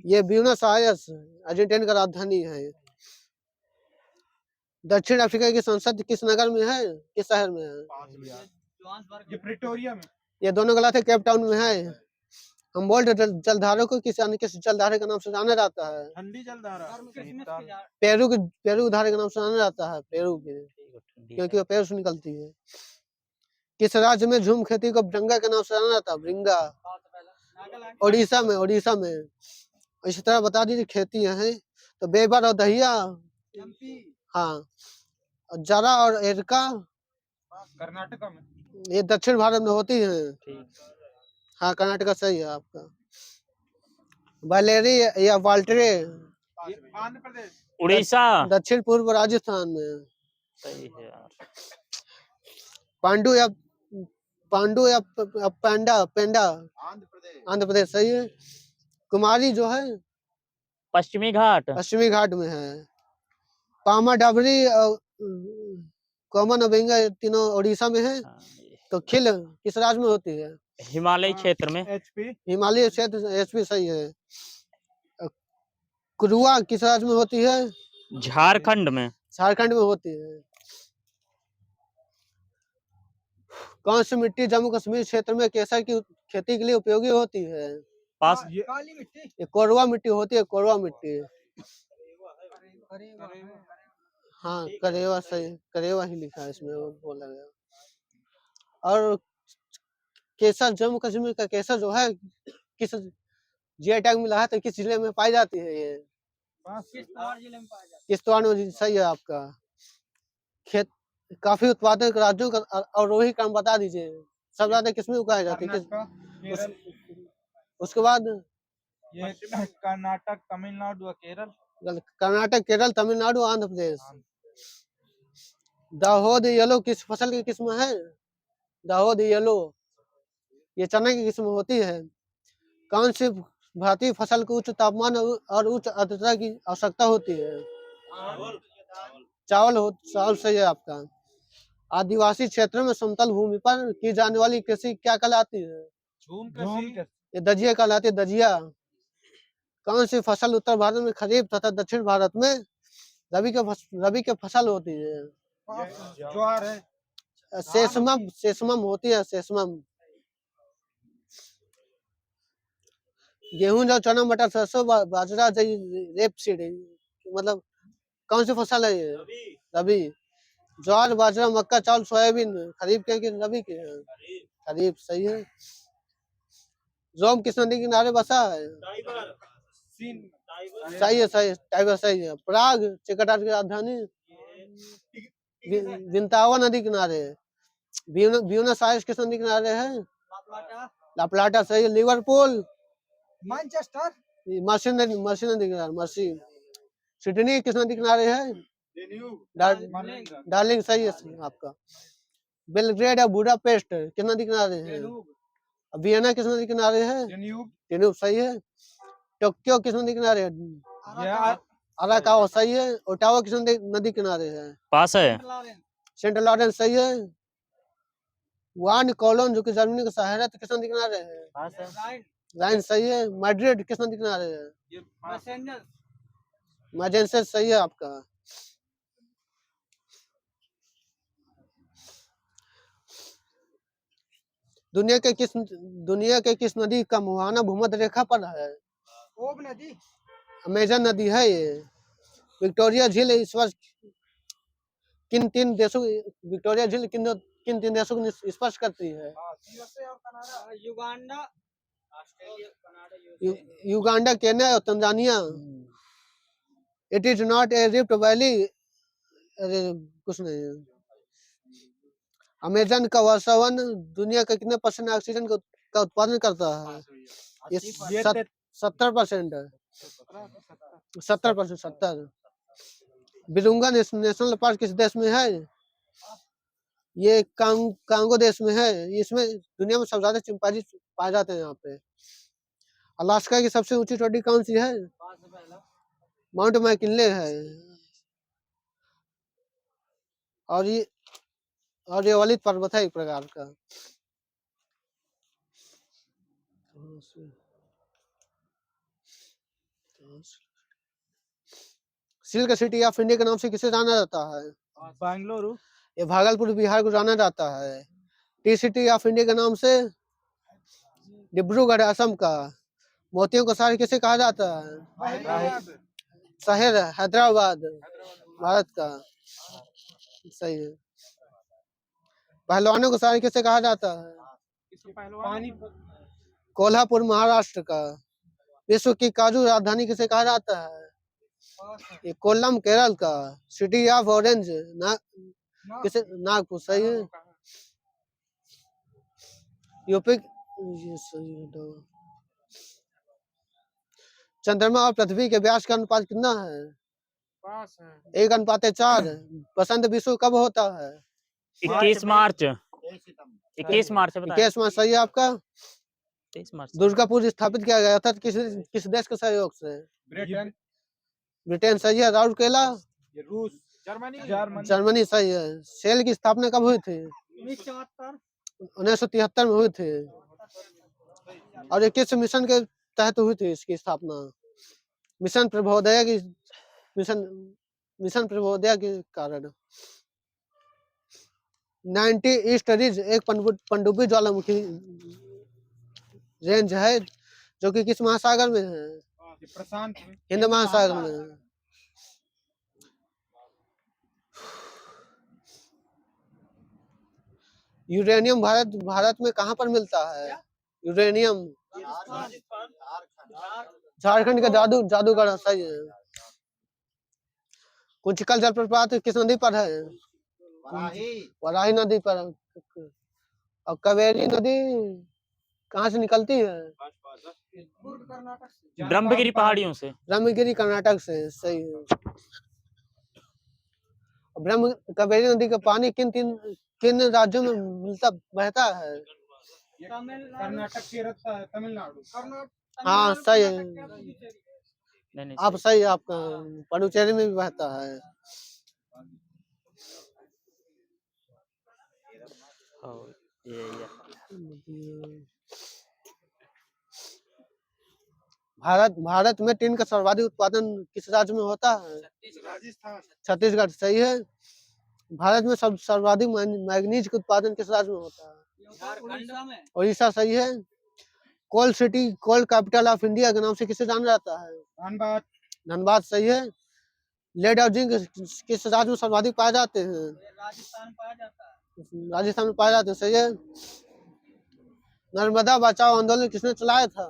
ये ब्यूनस आयर्स अर्जेंटीना का राजधानी है। दक्षिण अफ्रीका की संसद किस नगर में है, किस शहर में है? ये प्रिटोरिया में। ये दोनों गलत है, केप टाउन में है। हम्बोल्ट जलधारा को किस जलधारा के नाम से जाना जाता है? ठंडी जलधारा। पेरू धारा के नाम से जाना जाता है, पेरू के, क्योंकि वो पेरू से निकलती है। किस राज्य में झूम खेती को भृंगा के नाम से जाना जाता है? भृंगा। ओडिशा में, ओडिशा में। इसी तरह बता दीजिए खेती है तो बेबर और दहिया। हाँ, जरा और एरका कर्नाटका में। ये दक्षिण भारत में होती है। हाँ, कर्नाटक सही है आपका। बालेरी या वाल्टरे आंध्र प्रदेश। उड़ीसा। दक्षिण पूर्व राजस्थान में। सही है यार। पांडु या पेंडा पेंडा आंध्र प्रदेश सही है। कुमारी जो है पश्चिमी घाट। पश्चिमी घाट में है। पामा डाबरी कॉमन अबिंगा तीनों उड़ीसा में है। तो खिल किस राज्य में होती है? हिमालय क्षेत्र में। एचपी। हिमालय क्षेत्र एचपी सही है। कुरुआ किस राज्य में होती है? झारखंड में। झारखंड में होती है। कौन सी मिट्टी जम्मू कश्मीर क्षेत्र में केसर की खेती के लिए उपयोगी होती है? पास। काली मिट्टी। ये कोरवा मिट्टी होती है, कोरवा मिट्टी। हाँ, करेवा सही, करेवा ही लिखा है इसमें, वो बोला गया। और केसर, जम्मू कश्मीर का केसर जो है किस जीआई टैग मिला है तो किस जिले में पाई जाती है? ये किश्तवाड़ जिले में पाया जाता है। किश्तवाड़ में सही है आपका। खेत काफी उत्पादक राज्यों का अवरोही क्रम बता दीजिए, सब ज्यादा किसमें उगाए जाते हैं? उसके बाद ये कर्नाटक, तमिलनाडु और केरल। कर्नाटक, केरल, तमिलनाडु, आंध्र प्रदेश। दाहोद येलो किस फसल की किस्म है? दाहोद येलो ये चना की किस्म होती है। कौन सी भारतीय फसल को उच्च तापमान और उच्च आर्द्रता की आवश्यकता होती है? चावल सही है आपका। आदिवासी क्षेत्रों में समतल भूमि पर की जाने वाली कृषि क्या कहलाती है? झूम कृषि। ये दजिया कहलाती है, दजिया। कौन सी फसल उत्तर भारत में खरीफ तथा दक्षिण भारत में रबी के फसल होती है? ज्वार है। सेसमम होती है, सेसमम। गेहूं, जौ, चना, मटर, सरसों, बाजरा, रेपसीड मतलब कौन सी फसल है ये? रबी। ज्वार, बाजरा, मक्का, चावल, सोयाबीन खरीफ के कि रबी के? खरीफ सही है। रोम किस नदी के किनारे बसा है? सही है, सही, टाइगर सही है। प्राग चेकटार की राजधानी विंतावा नदी किनारे है। ब्यूनस आयर्स किस नदी किनारे है? ला प्लाटा सही है। Liverpool Manchester. मर्सी नदी किनारे, मर्सी। सिडनी किस नदी किनारे है? डार्लिंग सही है आपका। बेलग्रेड या बुडापेस्ट किस नदी किनारे है? वियना किस नदी किनारे है? डेन्यूब सही है। टोक्यो किस नदी किनारे है? अराकावा सही है। ओटावा किस नदी किनारे है? पास है। सेंट लॉरेंस सही है। वान कोलोन जो कि जर्मनी का शहर है तो किस नदी किनारे है? पास है। राइन सही है। मैड्रिड किस नदी किनारे है? मैजेंसेस सही है आपका। दुनिया के किस नदी का मुहाना भूमध्य रेखा पर है? ओब नदी। अमेजन नदी है ये। विक्टोरिया झील इस वर्ष किन तीन देशों विक्टोरिया झील किन तीन देशों को स्पर्श करती है? Uganda, Australia, Canada, Uganda, Kenya और Tanzania. It is not a rift valley. अरे कुछ नहीं है। अमेजन का वर्षावन दुनिया का कितने % ऑक्सीजन का उत्पादन करता है? ये 70% है। 70%, 70। बिरुंगा नेशनल पार्क किस देश में है? ये कांगो देश में है। इसमें दुनिया में सबसे ज्यादा चिंपांजी पाए जाते हैं यहाँ पे। अलास्का की सबसे ऊंची चोटी कौन सी है? माउंट मैकिनले है। और ये वलित पर्वत है एक प्रकार का। सिल्क सिटी ऑफ इंडिया के नाम से किसे जाना जाता है? बेंगलुरु। ये भागलपुर बिहार को जाना जाता है। टी सिटी ऑफ इंडिया के नाम से डिब्रूगढ़ असम का। मोतियों का शहर किसे कहा जाता है? शहर हैदराबाद भारत का। सही है। पहलवानों का शहर किसे कहा जाता है? कोल्हापुर महाराष्ट्र का। विश्व की काजू राजधानी किसे कहा जाता है? ये कोल्लम केरल का। सिटी ऑफ ऑरेंज किसे? नागपुर। सही है। यूपी। चंद्रमा और पृथ्वी के व्यास का अनुपात कितना है? 1:4। बसंत विश्व कब होता है? 21 मार्च। 21 मार्च बताया। 21 मार्च सही है आपका। 23 मार्च। दुर्गा पूजा स्थापित किया गया था किस देश के सहयोग से? ब्रिटेन सही है। राउरकेला रूस। जर्मनी सही है। सेल की स्थापना कब हुई थी? 1973 में हुई थी। और ये किस मिशन के तहत हुई थी इसकी स्थापना? मिशन प्रबोधया के कारण। 90 ईस्ट रिज एक पनडुब्बी ज्वालामुखी रेंज है जो कि किस महासागर में है? प्रशांत। हिंद महासागर में है। यूरेनियम भारत में कहाँ पर मिलता है? यूरेनियम झारखंड का जादूगढ़ सही है। कुंचिकल जलप्रपात किस नदी पर है? वराही नदी पर। और कावेरी नदी कहाँ से निकलती है? ब्रह्मगिरी पहाड़ियों से। ब्रह्मगिरी कर्नाटक से। सही है। कावेरी नदी का पानी किन राज्यों में बहता है? कर्नाटक, केरल, तमिलनाडु। हाँ सही है। नहीं, आप सही है। आपका पुडुचेरी में भी बहता है। भारत में टीन का सर्वाधिक उत्पादन किस राज्य में होता है? छत्तीसगढ़ सही है। भारत में सर्वाधिक मैग्नीज का उत्पादन किस राज्य में होता है? उड़ीसा सही है। Coal city coal capital of India के नाम से किसे जाना जाता है? धनबाद सही है। लेड और जिंक किस राज्य में सर्वाधिक पाए जाते हैं? राजस्थान में पाए जाते हैं। सही है। नर्मदा बचाओ आंदोलन किसने चलाया था?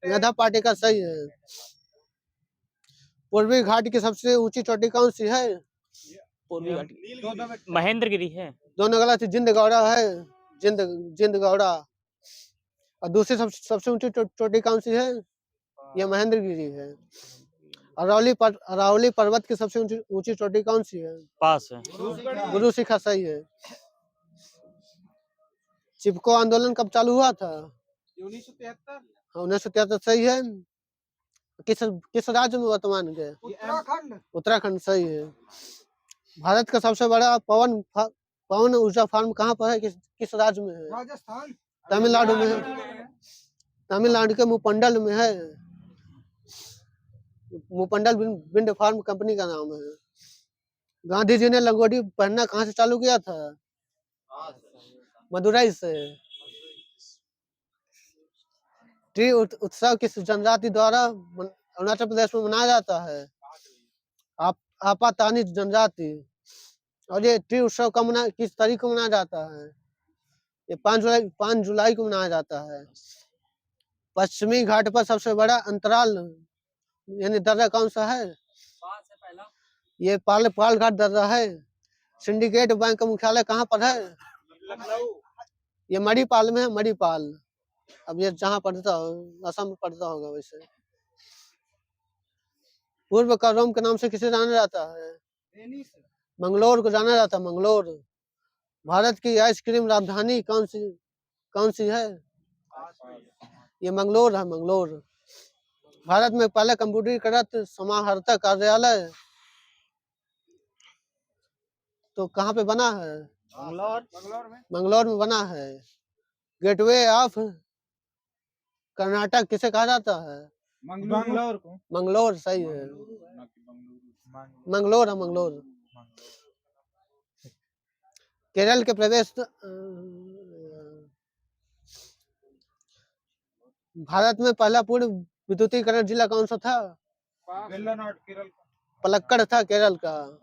मेधा पाटेकर सही है। पूर्वी घाट की सबसे ऊंची चोटी कौन सी है? पूर्वी घाट महेंद्रगिरी है। दोनों गलत। जिंदगौड़ा है। जिंदगौड़ा। और दूसरी सबसे ऊंची चोटी कौन सी है? ये महेंद्रगिरी है। अरावली पर्वत की सबसे ऊंची चोटी कौन सी है? पास है। गुरु शिखर सही है। चिपको आंदोलन कब चालू हुआ था? 1973। 1973 सही है। किस राज्य में वर्तमान के? उत्तराखंड सही है। भारत का सबसे बड़ा पवन ऊर्जा फार्म कहाँ पर है? किस राज्य में है? राजस्थान। तमिलनाडु में है। तमिलनाडु के मुपंडल में है। मुपंडल विंड फार्म कंपनी का नाम है। गांधी जी ने लंगोटी पहनना कहाँ से चालू किया था? मदुरई से। टी उत्सव किस जनजाति द्वारा अरुणाचल प्रदेश में मनाया जाता है। आप आपातानी जनजाति। और ये टी उत्सव किस तारीख को मनाया जाता है? ये 5 जुलाई को मनाया जाता है। पश्चिमी घाट पर सबसे बड़ा अंतराल यानी दर्रा कौन सा है? ये पाल घाट दर्रा है। सिंडिकेट बैंक का मुख्यालय कहाँ पर है? ये मणिपाल में है, मणिपाल। अब ये जहाँ पढ़ता हो, असम में पढ़ता होगा वैसे। पूर्व का रोम के नाम से किसे जाना जाता है? मंगलोर को जाना जाता है, मंगलोर। भारत की आइसक्रीम राजधानी कौन सी है? ये मंगलोर है, मंगलोर। भारत में पहला कंप्यूटरीकृत समाहर्ता कार्यालय तो कहाँ पे बना है? मंगलोर में बना है। गेटवे ऑफ कर्नाटक किसे कहा जाता है? मंगलोर को। मंगलोर सही है, मंगलोर है, मंगलोर। केरल के प्रवेश भारत में पहला पूर्ण विद्युतीकरण जिला कौन सा था? केरल। पलक्कड़ था केरल का।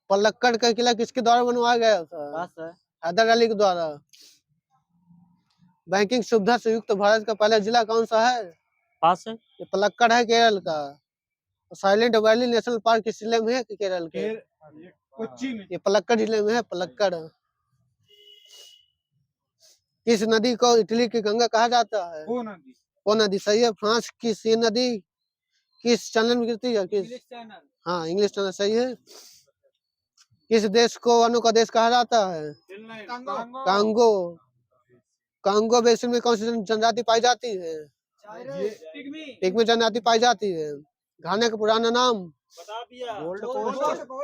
पलक्कड़ का किला किसके द्वारा बनवाया गया था? हैदर अली के द्वारा। बैंकिंग सुविधा से युक्त भारत का पहला जिला कौन सा है? पास है। ये पलक्कड़ है केरल का। साइलेंट वैली नेशनल पार्क किस जिले में है केरल के? कोच्चि में। ये पलक्कड़ जिले में है, पलक्कड़। किस नदी को इटली की गंगा कहा जाता है? वो नदी सही है। फ्रांस की सी नदी किस चैनल में गिरती है? हाँ, इंग्लिश चैनल सही है। किस देश को वनों का देश कहा जाता है? कांगो। कांगो बेसिन में कौन सी जनजाति पाई जाती है? पिग्मी जनजाति पाई जाती है। घाना का पुराना नाम?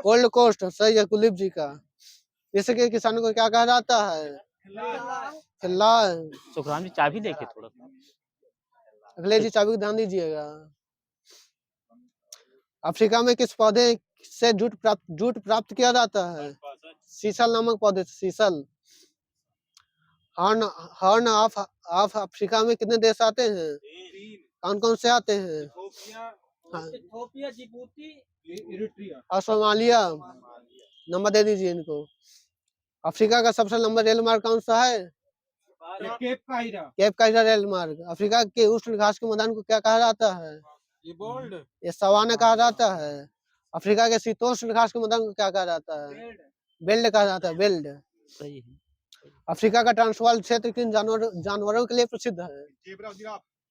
गोल्ड कोस्ट सही है, कुलदीप जी का। इससे के किसानों को क्या कहा जाता है? फिलहाल। सुखराम जी चाबी देखे थोड़ा सा। अखिलेश जी चाबी को ध्यान दीजिएगा। अफ्रीका में किस पौधे से जूट प्राप्त किया जाता है? सीसल नामक पौधे से, सीसल। हॉर्न ऑफ अफ्रीका में कितने देश आते हैं? कौन कौन से आते हैं? इथियोपिया, जिबूती, इरिट्रिया और सोमालिया। नंबर दे दीजिए इनको। अफ्रीका का सबसे लंबा रेल मार्ग कौन सा है? केप काहिरा रेल मार्ग। अफ्रीका के उष्ण घास के मैदान को क्या कहा जाता है? ये सवाना कहा जाता है। अफ्रीका के शीतोष्ण घास के मैदान को क्या कहा जाता है? बेल्ट कहा जाता है, बेल्ट। सही है। अफ्रीका का ट्रांसवाल क्षेत्र किन जानवरों के लिए प्रसिद्ध है?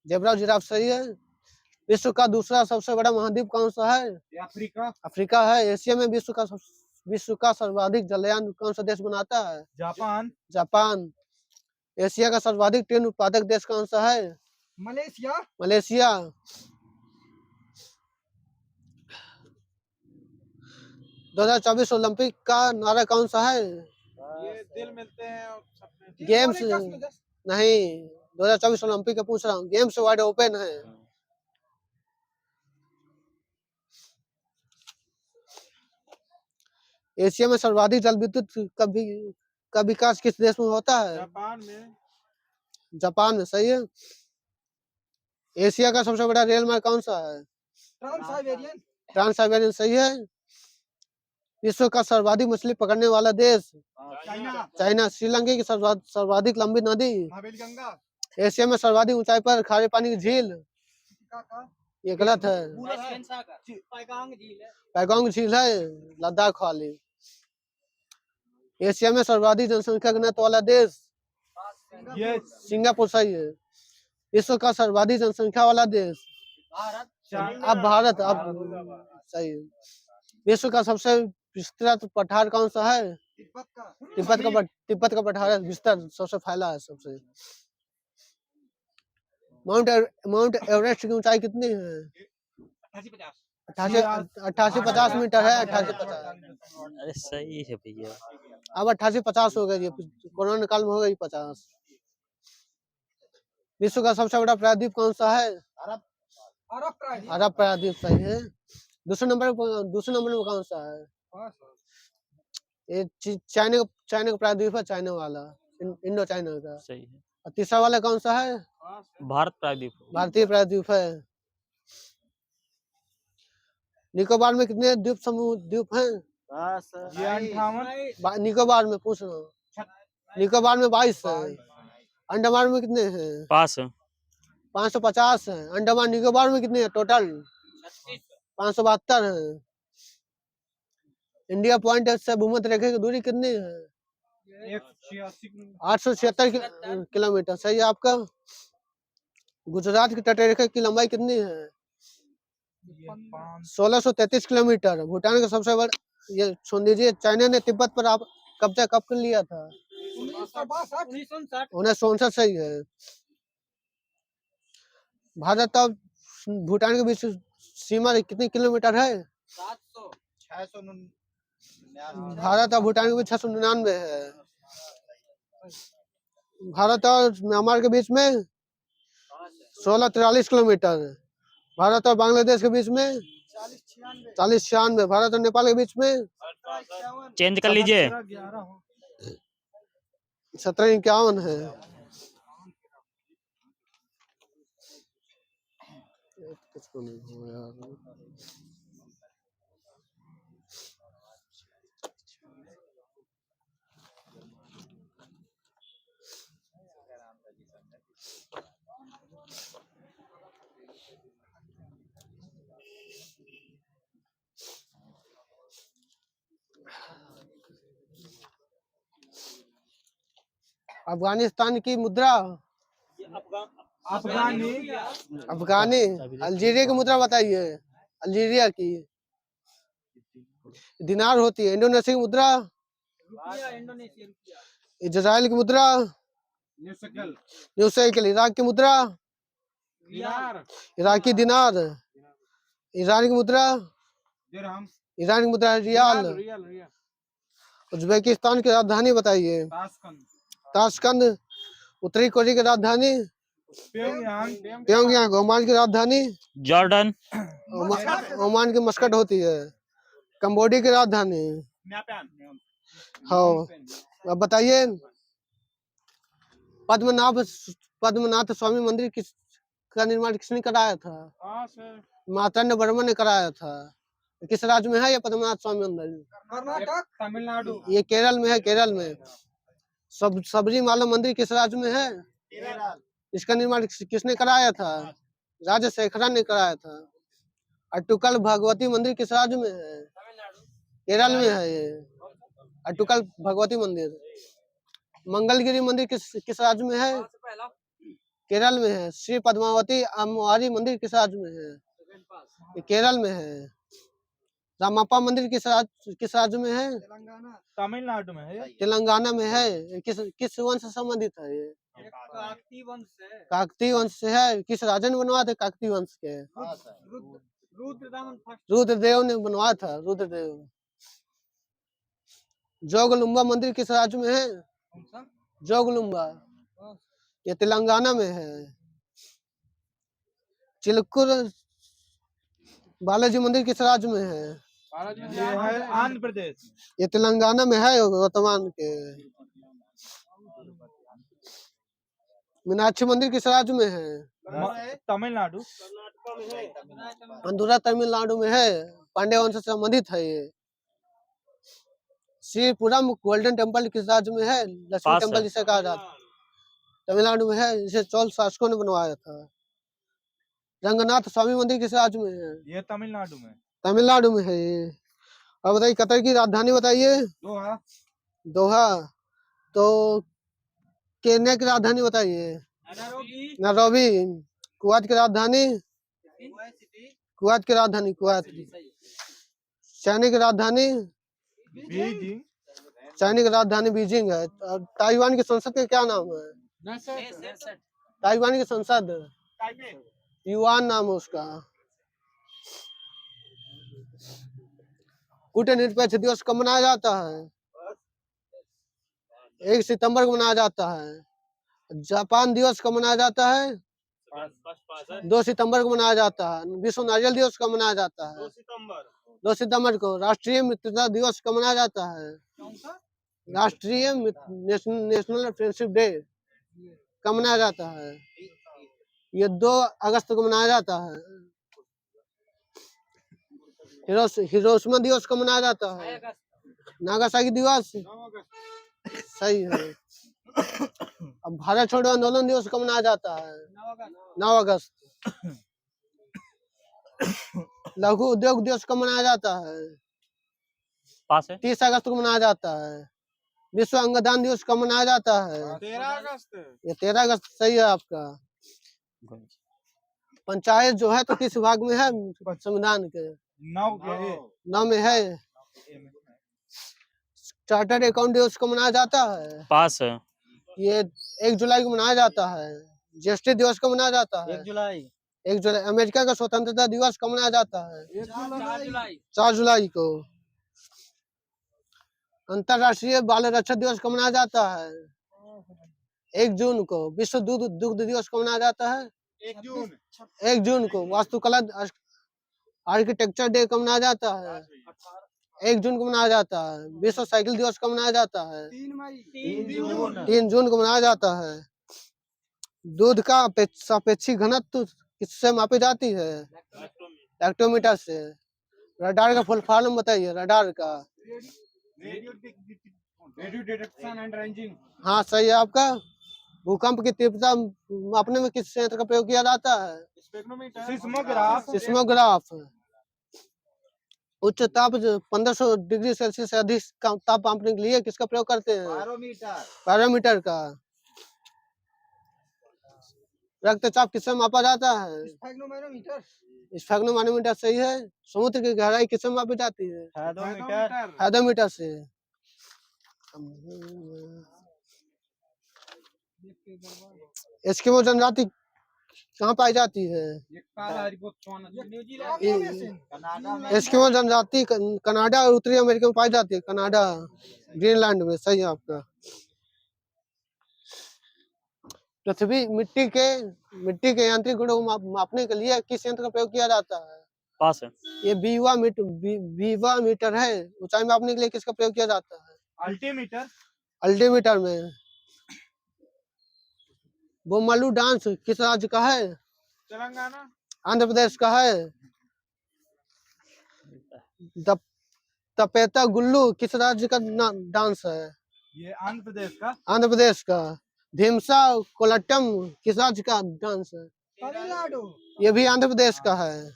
जेब्रा जिराफ सही है। विश्व का दूसरा सबसे बड़ा महाद्वीप कौन सा है? अफ्रीका है। एशिया में विश्व का सर्वाधिक जलयान कौन सा देश बनाता है? जापान। एशिया का सर्वाधिक टेन उत्पादक देश कौन सा है? मलेशिया। दो 2024 ओलंपिक का नारा कौन सा है? ये दिल मिलते हैं गेम्स नहीं, 2024 ओलंपिक का पूछ रहा हूँ। गेम्स वाइड ओपन है। एशिया में सर्वाधिक जल विद्युत का विकास किस देश में होता है? जापान में सही है। एशिया का सबसे बड़ा रेल मार्ग कौन सा है? ट्रांस साइबेरियन सही है। विश्व का सर्वाधिक मछली पकड़ने वाला देश? चाइना। श्रीलंका की सर्वाधिक लंबी नदी? एशिया में सर्वाधिक ऊंचाई पर खारे पानी की झील? ये गलत है, पैगोंग झील है, लद्दाख वाली। एशिया में सर्वाधिक जनसंख्या घनत्व वाला देश? सिंगापुर सही है। विश्व का सर्वाधिक जनसंख्या वाला देश? अब भारत, अब सही है। विश्व का सबसे विस्तृत पठार कौन सा है? तिब्बत का पठार विस्तृत सबसे फैला है सबसे। माउंट एवरेस्ट की ऊंचाई कितनी है? 8850 मीटर है। 8850। अरे सही है भैया। अब 8850 हो गई, कोरोना काल में हो गई 50। विश्व का सबसे बड़ा प्रायद्वीप कौन सा है? अरब प्रायद्वीप सही है। दूसरे नंबर में कौन सा है? ये चाइना का प्रायद्वीप है, चाइना वाला, इंडो चाइना का। सही है। और तीसरा वाला कौन सा है? भारत प्रायद्वीप। भारतीय प्रायद्वीप है। निकोबार में कितने द्वीप हैं? ये 58 निकोबार में पूछ रहा हूँ। निकोबार में 22 है। अंडमान में कितने हैं? 550 है। अंडमान निकोबार में कितने हैं टोटल? 572 है। इंडिया पॉइंट से भूमध्य रेखा की दूरी कितनी है? 876 किलोमीटर। सही है आपका। गुजरात की तटरेखा की लंबाई कितनी है? 1633 किलोमीटर। भूटान का सबसे बड़ा, ये सुन लीजिए, चाइना ने तिब्बत पर आप कब्जा कब कर लिया था? 1959। सही है। भारत और भूटान के बीच सीमा कितनी किलोमीटर है? 699 भारत और भूटान के बीच 699 है। भारत और म्यांमार के बीच में 1643 किलोमीटर। भारत और बांग्लादेश के बीच में 4096। भारत और नेपाल के बीच में चेंज कर लीजिए। 1751 है। किसको नहीं हो यार। अफगानिस्तान की मुद्रा? अफगानी अफगानी। अल्जीरिया की मुद्रा बताइए। अल्जीरिया की दिनार होती है। इंडोनेशिया की मुद्रा? इजराइल की मुद्रा? New cycle. इराक की मुद्रा? इराकी दिनार। ईरान की मुद्रा? ईरान की मुद्रा रियाल। उज्बेकिस्तान की राजधानी बताइए। ताशकंद। उत्तरी कोरिया की राजधानी? प्योंगयांग। ओमान की राजधानी? जॉर्डन। ओमान की मस्कट होती है। कंबोडिया की राजधानी? हाँ। अब बताइए, पद्मनाथ स्वामी मंदिर का निर्माण किसने कराया था? मार्तंड वर्मा ने कराया था। किस राज्य में है ये पद्मनाथ स्वामी मंदिर? कर्नाटक, तमिलनाडु। ये केरल में है। केरल में। सबरीमाला मंदिर किस राज्य में है? इसका निर्माण किसने कराया था? राजशेखरन ने कराया था। अट्टुकल भगवती मंदिर किस राज्य में है? केरल में है ये अट्टुकल भगवती मंदिर। मंगलगिरी मंदिर किस राज्य में है? केरल में है। श्री पद्मावती अम्मवारी मंदिर किस राज्य में है? ये केरल में है। रामप्पा मंदिर किस राज्य में है? तमिलनाडु में है। तेलंगाना में है। किस वंश से संबंधित है ये? काकतीय वंश से है। किस राजा ने बनवाया था काकतीय वंश के? रुद्रदेव ने बनवाया था। रुद्रदेव। जोगलुम्बा मंदिर किस राज्य में है? जोगलुम्बा ये तेलंगाना में है। चिलकुर बालाजी मंदिर किस राज्य में है? ये है आंध्र प्रदेश। ये तेलंगाना में है वर्तमान के। मीनाक्षी मंदिर किस राज्य में है? तमिलनाडु। मंदुरा तमिलनाडु में है। पांड्य वंश से संबंधित है ये। श्रीपुरम गोल्डन टेम्पल किस राज्य में है? लक्ष्मी टेम्पल जिसे कहा जाता है, तमिलनाडु में है। इसे चोल शासकों ने बनवाया था। रंगनाथ स्वामी मंदिर किस राज्य में है? ये तमिलनाडु में। तमिलनाडु में है ये। अब बताइए, कतर की राजधानी बताइए। दोहा। दोहा। तो केन्या की राजधानी बताइए। नैरोबी। कुवैत की राजधानी? कुवैत की राजधानी कुवैत। चाइना की राजधानी? बीजिंग। चाइना की राजधानी बीजिंग है। और ताइवान की संसद का क्या नाम है? ताइवान की संसद युआन नाम है उसका। कूटनिरपेक्ष दिवस कब मनाया जाता है? 1 सितंबर को मनाया जाता है। जापान दिवस कब मनाया जाता है? 2 सितंबर को मनाया जाता है। विश्व नारियल दिवस कब मनाया जाता है? 2 सितंबर को। राष्ट्रीय मित्रता दिवस कब मनाया जाता है? राष्ट्रीय नेशनल फ्रेंडशिप डे कब मनाया जाता है? ये 2 अगस्त को मनाया जाता है। हिरोशिमा दिवस कब मनाया जाता है? नागासाकी दिवस, सही है। अब भारत छोड़ो आंदोलन दिवस कब मनाया जाता है? 9 अगस्त। लघु उद्योग दिवस कब मनाया जाता है? पास है। 30 अगस्त को मनाया जाता है। विश्व अंगदान दिवस कब मनाया जाता है? 13 अगस्त। ये 13 अगस्त, सही है आपका। पंचायत जो है तो किस विभाग में है संविधान के? 9 में है। चार्टर्ड अकाउंट दिवस को मनाया जाता है? पास है। ये 1 जुलाई को मनाया जाता है। जीएसटी दिवस को मनाया जाता है? 1 जुलाई। अमेरिका का स्वतंत्रता दिवस कब मनाया जाता है? 4 जुलाई को। अंतरराष्ट्रीय बाल रक्षा दिवस कब मनाया जाता है? 1 जून को। विश्व दुग्ध दिवस कब मनाया जाता है? 1 जून को। वास्तुकला आर्किटेक्चर डे कब मनाया जाता है? 1 जून को मनाया जाता है। विश्व साइकिल दिवस कब मनाया जाता है? 3 जून को मनाया जाता है। दूध का सापेक्षिक घनत्व किससे मापी जाती है? हेक्टोमीटर से। रडार का फुल फॉर्म बताइए, रडार का। Radio detection and ranging. हाँ, सही है आपका। भूकंप की तीव्रता मापने में किस यंत्र का प्रयोग किया जाता है? सिस्मोग्राफ। सिस्मोग्राफ। उच्च ताप 1500 डिग्री सेल्सियस से अधिक का ताप मापने के लिए किसका प्रयोग करते हैं? बैरोमीटर का। रक्तचाप किससे मापा जाता है? स्फेग्नोमीटर, सही है। समुद्र की गहराई किससे मापी जाती है? हेडोमीटर से। एस्किमो जनजाति कहाँ पाई जाती है? एस्किमो जनजाति कनाडा और उत्तरी अमेरिका में पाई जाती है। कनाडा, ग्रीनलैंड में, सही है आपका। पृथ्वी मिट्टी के यांत्रिक गुणों को मापने के लिए किस यंत्र का प्रयोग किया जाता है? पास है। ये बीवा मीटर है। ऊंचाई मापने के लिए किसका प्रयोग किया जाता है? अल्टीमीटर में। बोमलू डांस किस राज्य का है? तेलंगाना। आंध्र प्रदेश का है। तपेता गुल्लू किस राज्य का डांस है? ये आंध्र प्रदेश का। आंध्र प्रदेश का। धिमसा कोलट्टम किस राज्य का डांस है? तमिलनाडु। ये भी आंध्र प्रदेश का है।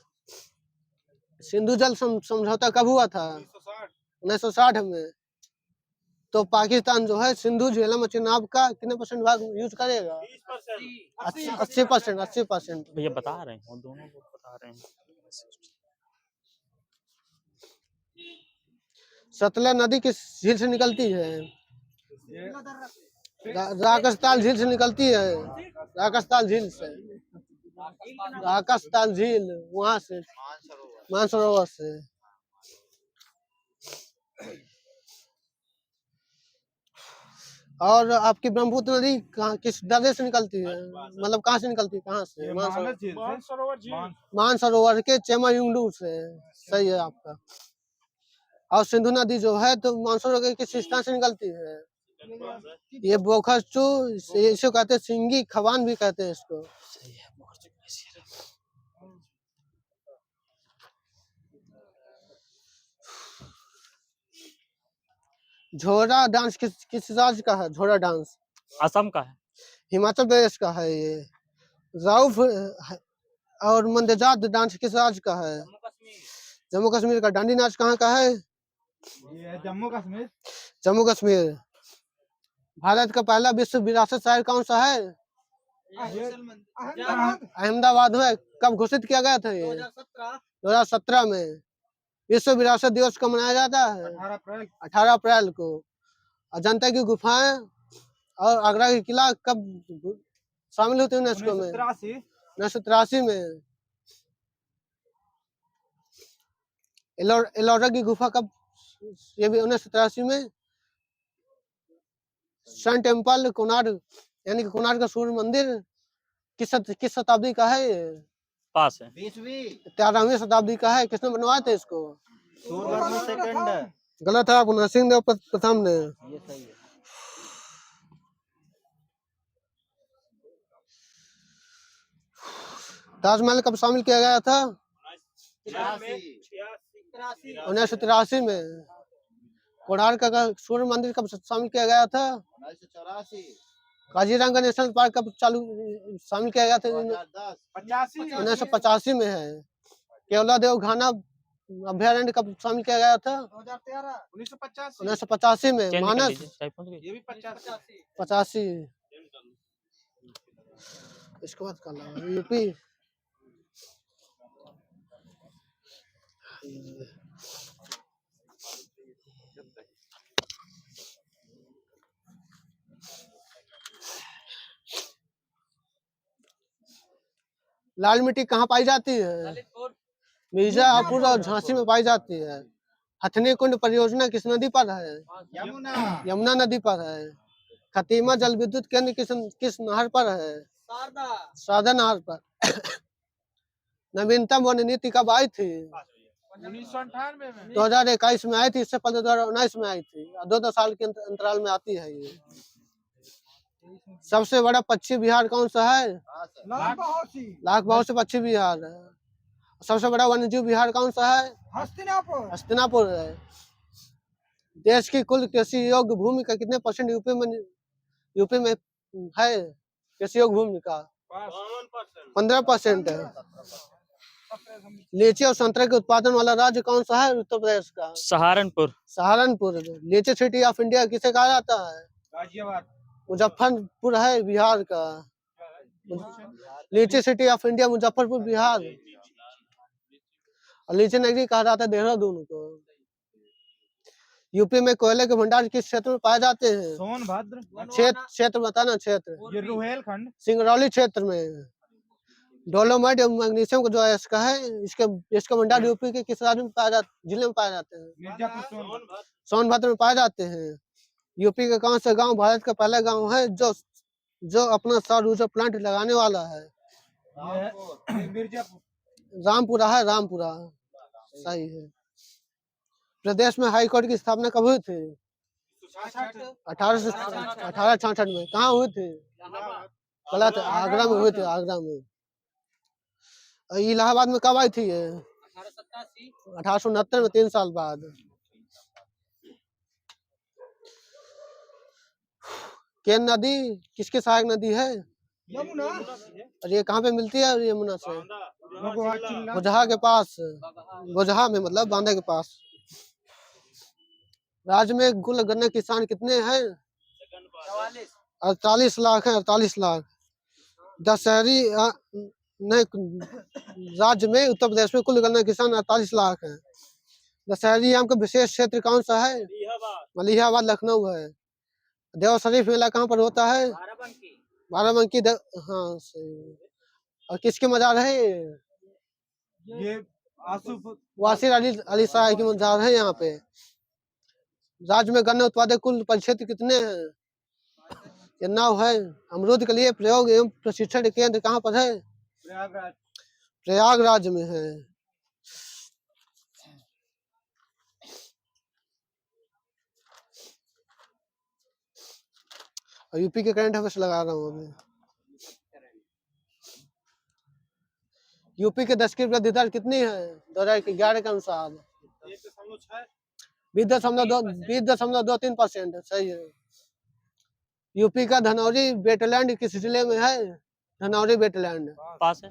सिंधु जल समझौता कब हुआ था? 1960 में। तो पाकिस्तान जो है सिंधु झेलम चेनाब का कितने % भाग यूज करेगा? 80%। भैया बता रहे हैं, वो दोनों लोग बता रहे हैं। सतलज नदी किस झील से निकलती है? राकसताल झील से निकलती है। राकसताल झील से। राकसताल झील वहां से, मानसरोवर से। और आपकी ब्रह्मपुत्र नदी किस दर्रे से निकलती है? मतलब कहाँ से निकलती है? कहाँ से? मानसरोवर के चेमायुंगडू से, सही है आपका। और सिंधु नदी जो है तो मानसरोवर के किस स्थान से निकलती है? ये बोखरचू, इसको कहते हैं सिंगी खवान भी कहते हैं इसको। झोरा डांस किस राज्य का है? झोरा डांस असम का है। हिमाचल प्रदेश का है। ये राउफ और मंदजात डांस किस राज्य का है? जम्मू कश्मीर का। डांडी नाच कहाँ का है? ये जम्मू कश्मीर। भारत का पहला विश्व विरासत शहर कौन सा है? अहमदाबाद में। कब घोषित किया गया था ये? 2017 में। विश्व विरासत दिवस कब मनाया जाता है? 18 अप्रैल को। अजंता की गुफाएं और आगरा की किला कब शामिल होते हैं यूनेस्को में? 1983 में। एलोरा की गुफा कब? ये भी 1983 में। सन टेम्पल कोणार्क यानी कि कोणार्क का सूर्य मंदिर किस शताब्दी का है? ये पास है। 13वीं शताब्दी का है। किसने बनवाया था इसको? गलत है, आपको नरसिंह देव प्रथम ने। ताजमहल कब शामिल किया गया था? 1983 में। कोणार्क का सूर्य मंदिर कब शामिल किया गया था? 1984। काजीरंगा नेशनल पार्क कब शामिल किया गया था? 85। 1985 में है। केवला देव घाना अभयारण्य कब शामिल किया गया था? 2013। 1985। 1985 में। चेंज कर मानस लीजिए, टाइप पहुंच गई। ये भी 85। 85। इसके बाद काला यूपी। लाल मिट्टी कहाँ पाई जाती है? मिर्जापुर और झांसी में पाई जाती है। हथनी कुंड परियोजना किस नदी पर है? यमुना। यमुना नदी पर है। खतीमा जल विद्युत केंद्र किस नहर पर है? शारदा नहर पर। नवीनतम वन नीति कब आई थी? 1998 में। 2021 में आई थी। इससे पहले 2019 में आई थी। 2-2 साल के अंतराल में आती है ये। सबसे बड़ा पक्षी विहार कौन सा है? लाख बाहोशी पक्षी विहार है। सबसे बड़ा वन्यजीव विहार कौन सा है? हस्तिनापुर। हस्तिनापुर है। देश की कुल कृषि योग्य भूमि का कितने % यूपी में है? कृषि योग्य भूमि का 15% है। लीची और संतरे के उत्पादन वाला राज्य कौन सा है? उत्तर प्रदेश का सहारनपुर। सहारनपुर। लीची सिटी ऑफ इंडिया किसे कहा जाता है? गाजियाबाद। मुजफ्फरपुर है बिहार का। लीची city of India Muzaffarpur Bihar. और लीची नगरी कहा जाता है देहरादून को। यूपी में कोयले के भंडार किस क्षेत्र में पाए जाते हैं? सोनभद्र। क्षेत्र बताना क्षेत्र। ये रुहेलखंड। सिंगरौली क्षेत्र में। डोलोमाइट एवं मैग्नीशियम का जो है इसका है, इसका भंडार यूपी के किस राज्य में पाया जाता, जिले में पाए जाते हैं? मिर्जापुर सोनभद्र। सोनभद्र में पाए जाते हैं। यूपी का कौन सा गांव भारत का पहला गांव है जो अपना सौर ऊर्जा प्लांट लगाने वाला है? ये मिर्जापुर। रामपुरा है। रामपुरा सही है। प्रदेश में हाई कोर्ट की स्थापना कब हुई थी? 1866 में। कहाँ हुई थी? गलत, आगरा में हुई थी। आगरा में। इलाहाबाद में कब आई थी ये? 1869 में, 3 साल बाद। केन नदी किसकी सहायक नदी है? यमुना। और ये कहाँ पे मिलती है यमुना से? चिल्ला। गोजहा के पास। गोजहा में मतलब बांदा के पास। राज्य में कुल गन्ना किसान कितने हैं? 48 लाख है। 48 लाख। दशहरी राज्य में उत्तर प्रदेश में कुल गन्ना किसान 48 लाख है। दशहरी आम का विशेष क्षेत्र कौन सा है? मलिहाबाद लखनऊ है। देव शरीफ मेला कहाँ पर होता है? बाराबंकी। हाँ सही। और किसके मजार है? ये आसुफ। वासिर अली शाह की मजार है यहाँ पे। राज्य में गन्ना उत्पादक कुल परिक्षेत्र कितने हैं? ये 9 है। अमरूद के लिए प्रयोग एवं प्रशिक्षण केंद्र कहाँ पर है? प्रयागराज। प्रयागराज में है। और यूपी के करंट अफेयर्स लगा रहा हूँ अभी। यूपी के 10 की वृद्धि दर कितनी है 2011 के अनुसार? 20.23% सही है। यूपी का धनौरी वेटलैंड किस जिले में है? धनौरी वेटलैंड पास है।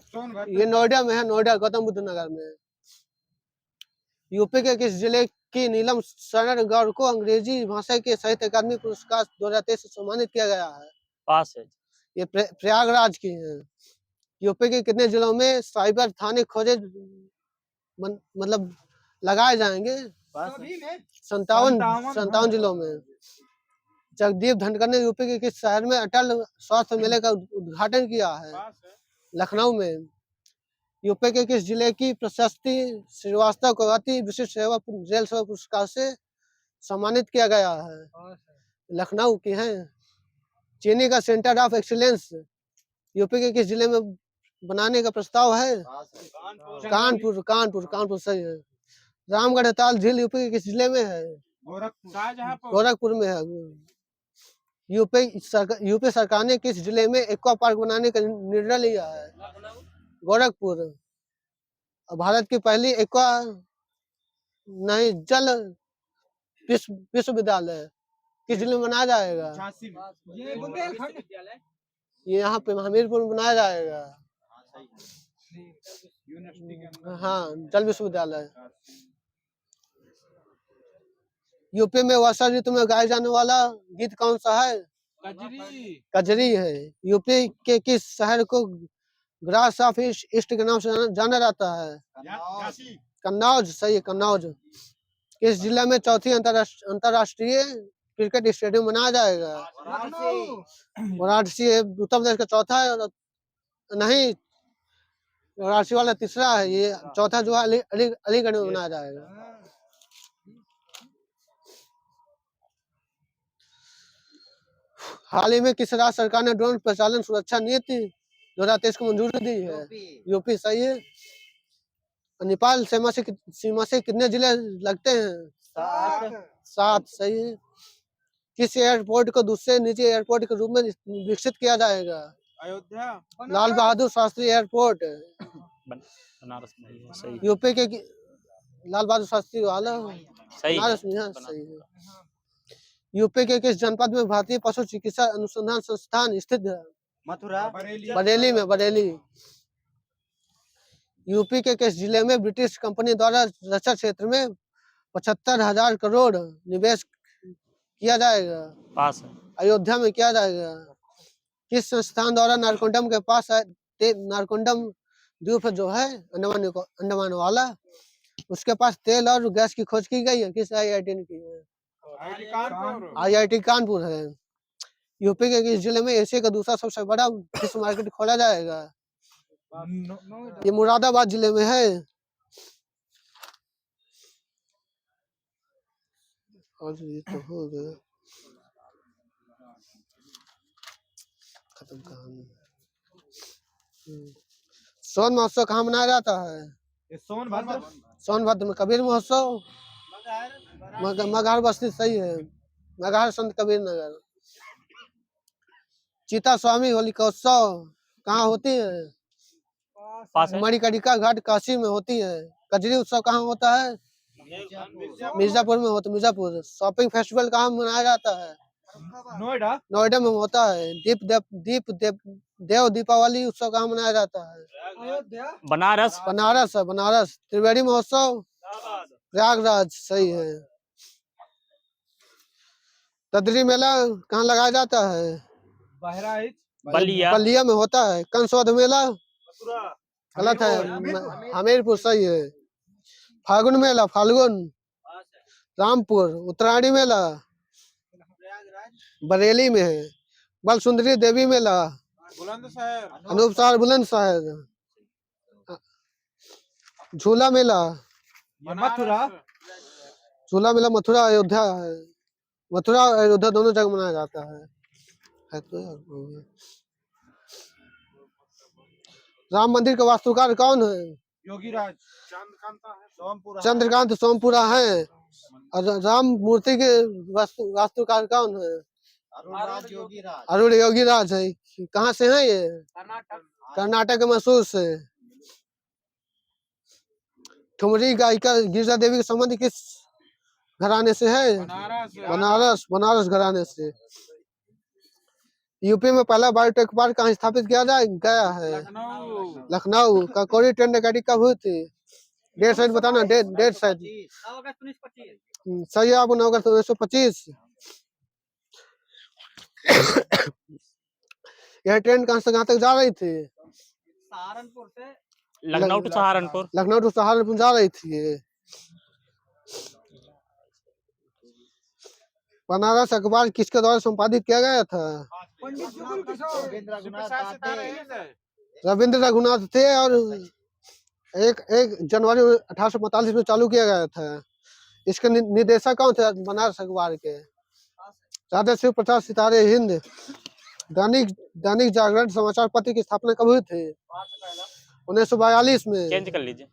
ये नोएडा में है। नोएडा गौतम बुद्ध नगर में। यूपी के किस जिले की नीलम शरण गौर को अंग्रेजी भाषा के साहित्य अकादमी पुरस्कार 2023 से सम्मानित किया गया है? पास है। ये प्रयागराज की है। यूपी के कितने जिलों में साइबर थाने खोजे मतलब लगाए जाएंगे? 57 जिलों में। जगदीप धनखड़ ने यूपी के किस शहर में अटल स्वास्थ्य मेले का उद्घाटन किया है? लखनऊ में। यूपी के किस जिले की प्रशस्ति श्रीवास्तव को अति विशिष्ट रेल सेवा पुरस्कार से सम्मानित किया गया है? लखनऊ की है। चीनी का सेंटर ऑफ एक्सीलेंस यूपी के किस जिले में बनाने का प्रस्ताव है? कानपुर सही है। रामगढ़ ताल झील यूपी के किस जिले में है? गोरखपुर में है। यूपी सरकार ने किस जिले में एक्वा पार्क बनाने का निर्णय लिया है? गोरखपुर। और भारत की पहली एक्वा नहीं जल विश्वविद्यालय किस जिले में बनाया जाएगा? झांसी में। ये बुंदेलखंड ये यहाँ पे हमीरपुर में बनाया जाएगा। यूनिवर्सिटी के अंदर। हाँ, जल विश्वविद्यालय। यूपी में वर्षा ऋतु में गाए जाने वाला गीत कौन सा है? कजरी। कजरी है। यूपी के किस शहर को ग्रास ऑफ ईस्ट के नाम से जाना जाता है? कन्नौज। सही है, कन्नौज। किस जिले में चौथी अंतरराष्ट्रीय क्रिकेट स्टेडियम बनाया जाएगा? वाराणसी है। उत्तर प्रदेश का चौथा है नहीं, वाराणसी वाला तीसरा है, ये चौथा जो है अलीगढ़ में बनाया जाएगा। हाल ही में किस राज्य सरकार ने ड्रोन प्रचालन सुरक्षा नीति 2023 को मंजूरी दी है? यूपी। सही है। नेपाल सीमा से कितने जिले लगते हैं? 7। सही है। किस एयरपोर्ट को दूसरे निजी एयरपोर्ट के रूप में विकसित किया जाएगा? अयोध्या। लाल बहादुर शास्त्री एयरपोर्ट। बनारस में है, सही यूपी के लाल बहादुर शास्त्री वाला सही है। बनारस में। हाँ, सही है। यूपी के किस जनपद में भारतीय पशु चिकित्सा अनुसंधान संस्थान स्थित है? मथुरा। बरेली में। बरेली। यूपी के किस जिले में ब्रिटिश कंपनी द्वारा रक्षा क्षेत्र में 75,000 करोड़ निवेश किया जाएगा? पास है। अयोध्या में किया जाएगा। किस संस्थान द्वारा नारकोंडम के पास नारकोंडम द्वीप जो है अंडमान वाला, उसके पास तेल और गैस की खोज की गई है? किस IIT ने की है? IIT कानपुर है। यूपी के किस जिले में एशिया का दूसरा सबसे बड़ा फिश मार्केट खोला जाएगा? ये मुरादाबाद जिले में है। और ये तो हो गया खत्म कहानी। सोन महोत्सव कहाँ मनाया जाता है? सोनभद्र में। कबीर महोत्सव मगहर बस्ती। सही है, मगहर संत कबीर नगर। चीता स्वामी होलिकोत्सव कहाँ होती है? पास है। मणिकर्णिका घाट काशी में होती है। कजरी उत्सव कहाँ होता है? मिर्जापुर में होता है। मिर्जापुर। शॉपिंग फेस्टिवल कहाँ मनाया जाता है? नोएडा में होता है। देव दीपावली उत्सव कहाँ मनाया जाता है? बनारस। बनारस है। बनारस। त्रिवेणी महोत्सव प्रयागराज। सही है। तदरी मेला कहाँ लगाया जाता है? बलिया। बलिया में होता है। कंसवध मेला गलत है, हमीरपुर। सही है। फाल्गुन मेला फाल्गुन रामपुर। उत्तरायणी मेला बरेली में है। बल सुंदरी देवी मेला अनूपसर बुलंदशहर। झूला मेला मथुरा। झूला मेला मथुरा अयोध्या है। मथुरा और अयोध्या दोनों जगह मनाया जाता है तो यार। राम मंदिर का वास्तुकार कौन है? योगीराज। चंद्रकांत सोमपुरा है। और राम मूर्ति के वास्तुकार कौन है? अरुण योगीराज है। कहाँ से है ये? कर्नाटक के मैसूर से। ठुमरी गायिका गिरिजा देवी के संबंध किस घराने से है? बनारस घराने से। यूपी में पहला बायोटेक पार्क कहाँ स्थापित किया गया है? लखनऊ। काकोरी ट्रेन डकैती कब हुई थी? डेट साइड बताना। Date side. सही है आपको। 9 अगस्त 1925। यह ट्रेन कहाँ से कहाँ तक जा रही थी? सहारनपुर से लखनऊ टू सहारनपुर। लखनऊ टू सहारनपुर जा रही थी। बनारस अखबार किसके द्वारा संपादित किया गया था? रविंद्र रघुनाथ थे। और 1 जनवरी 1845 में चालू किया गया था। इसके निदेशक कौन थे बनारस अखबार के? राधे शिव प्रसाद सितारे हिंद। दैनिक जागरण समाचार पत्र की स्थापना कब हुई थी? 1942 में। चेंज कर लीजिए।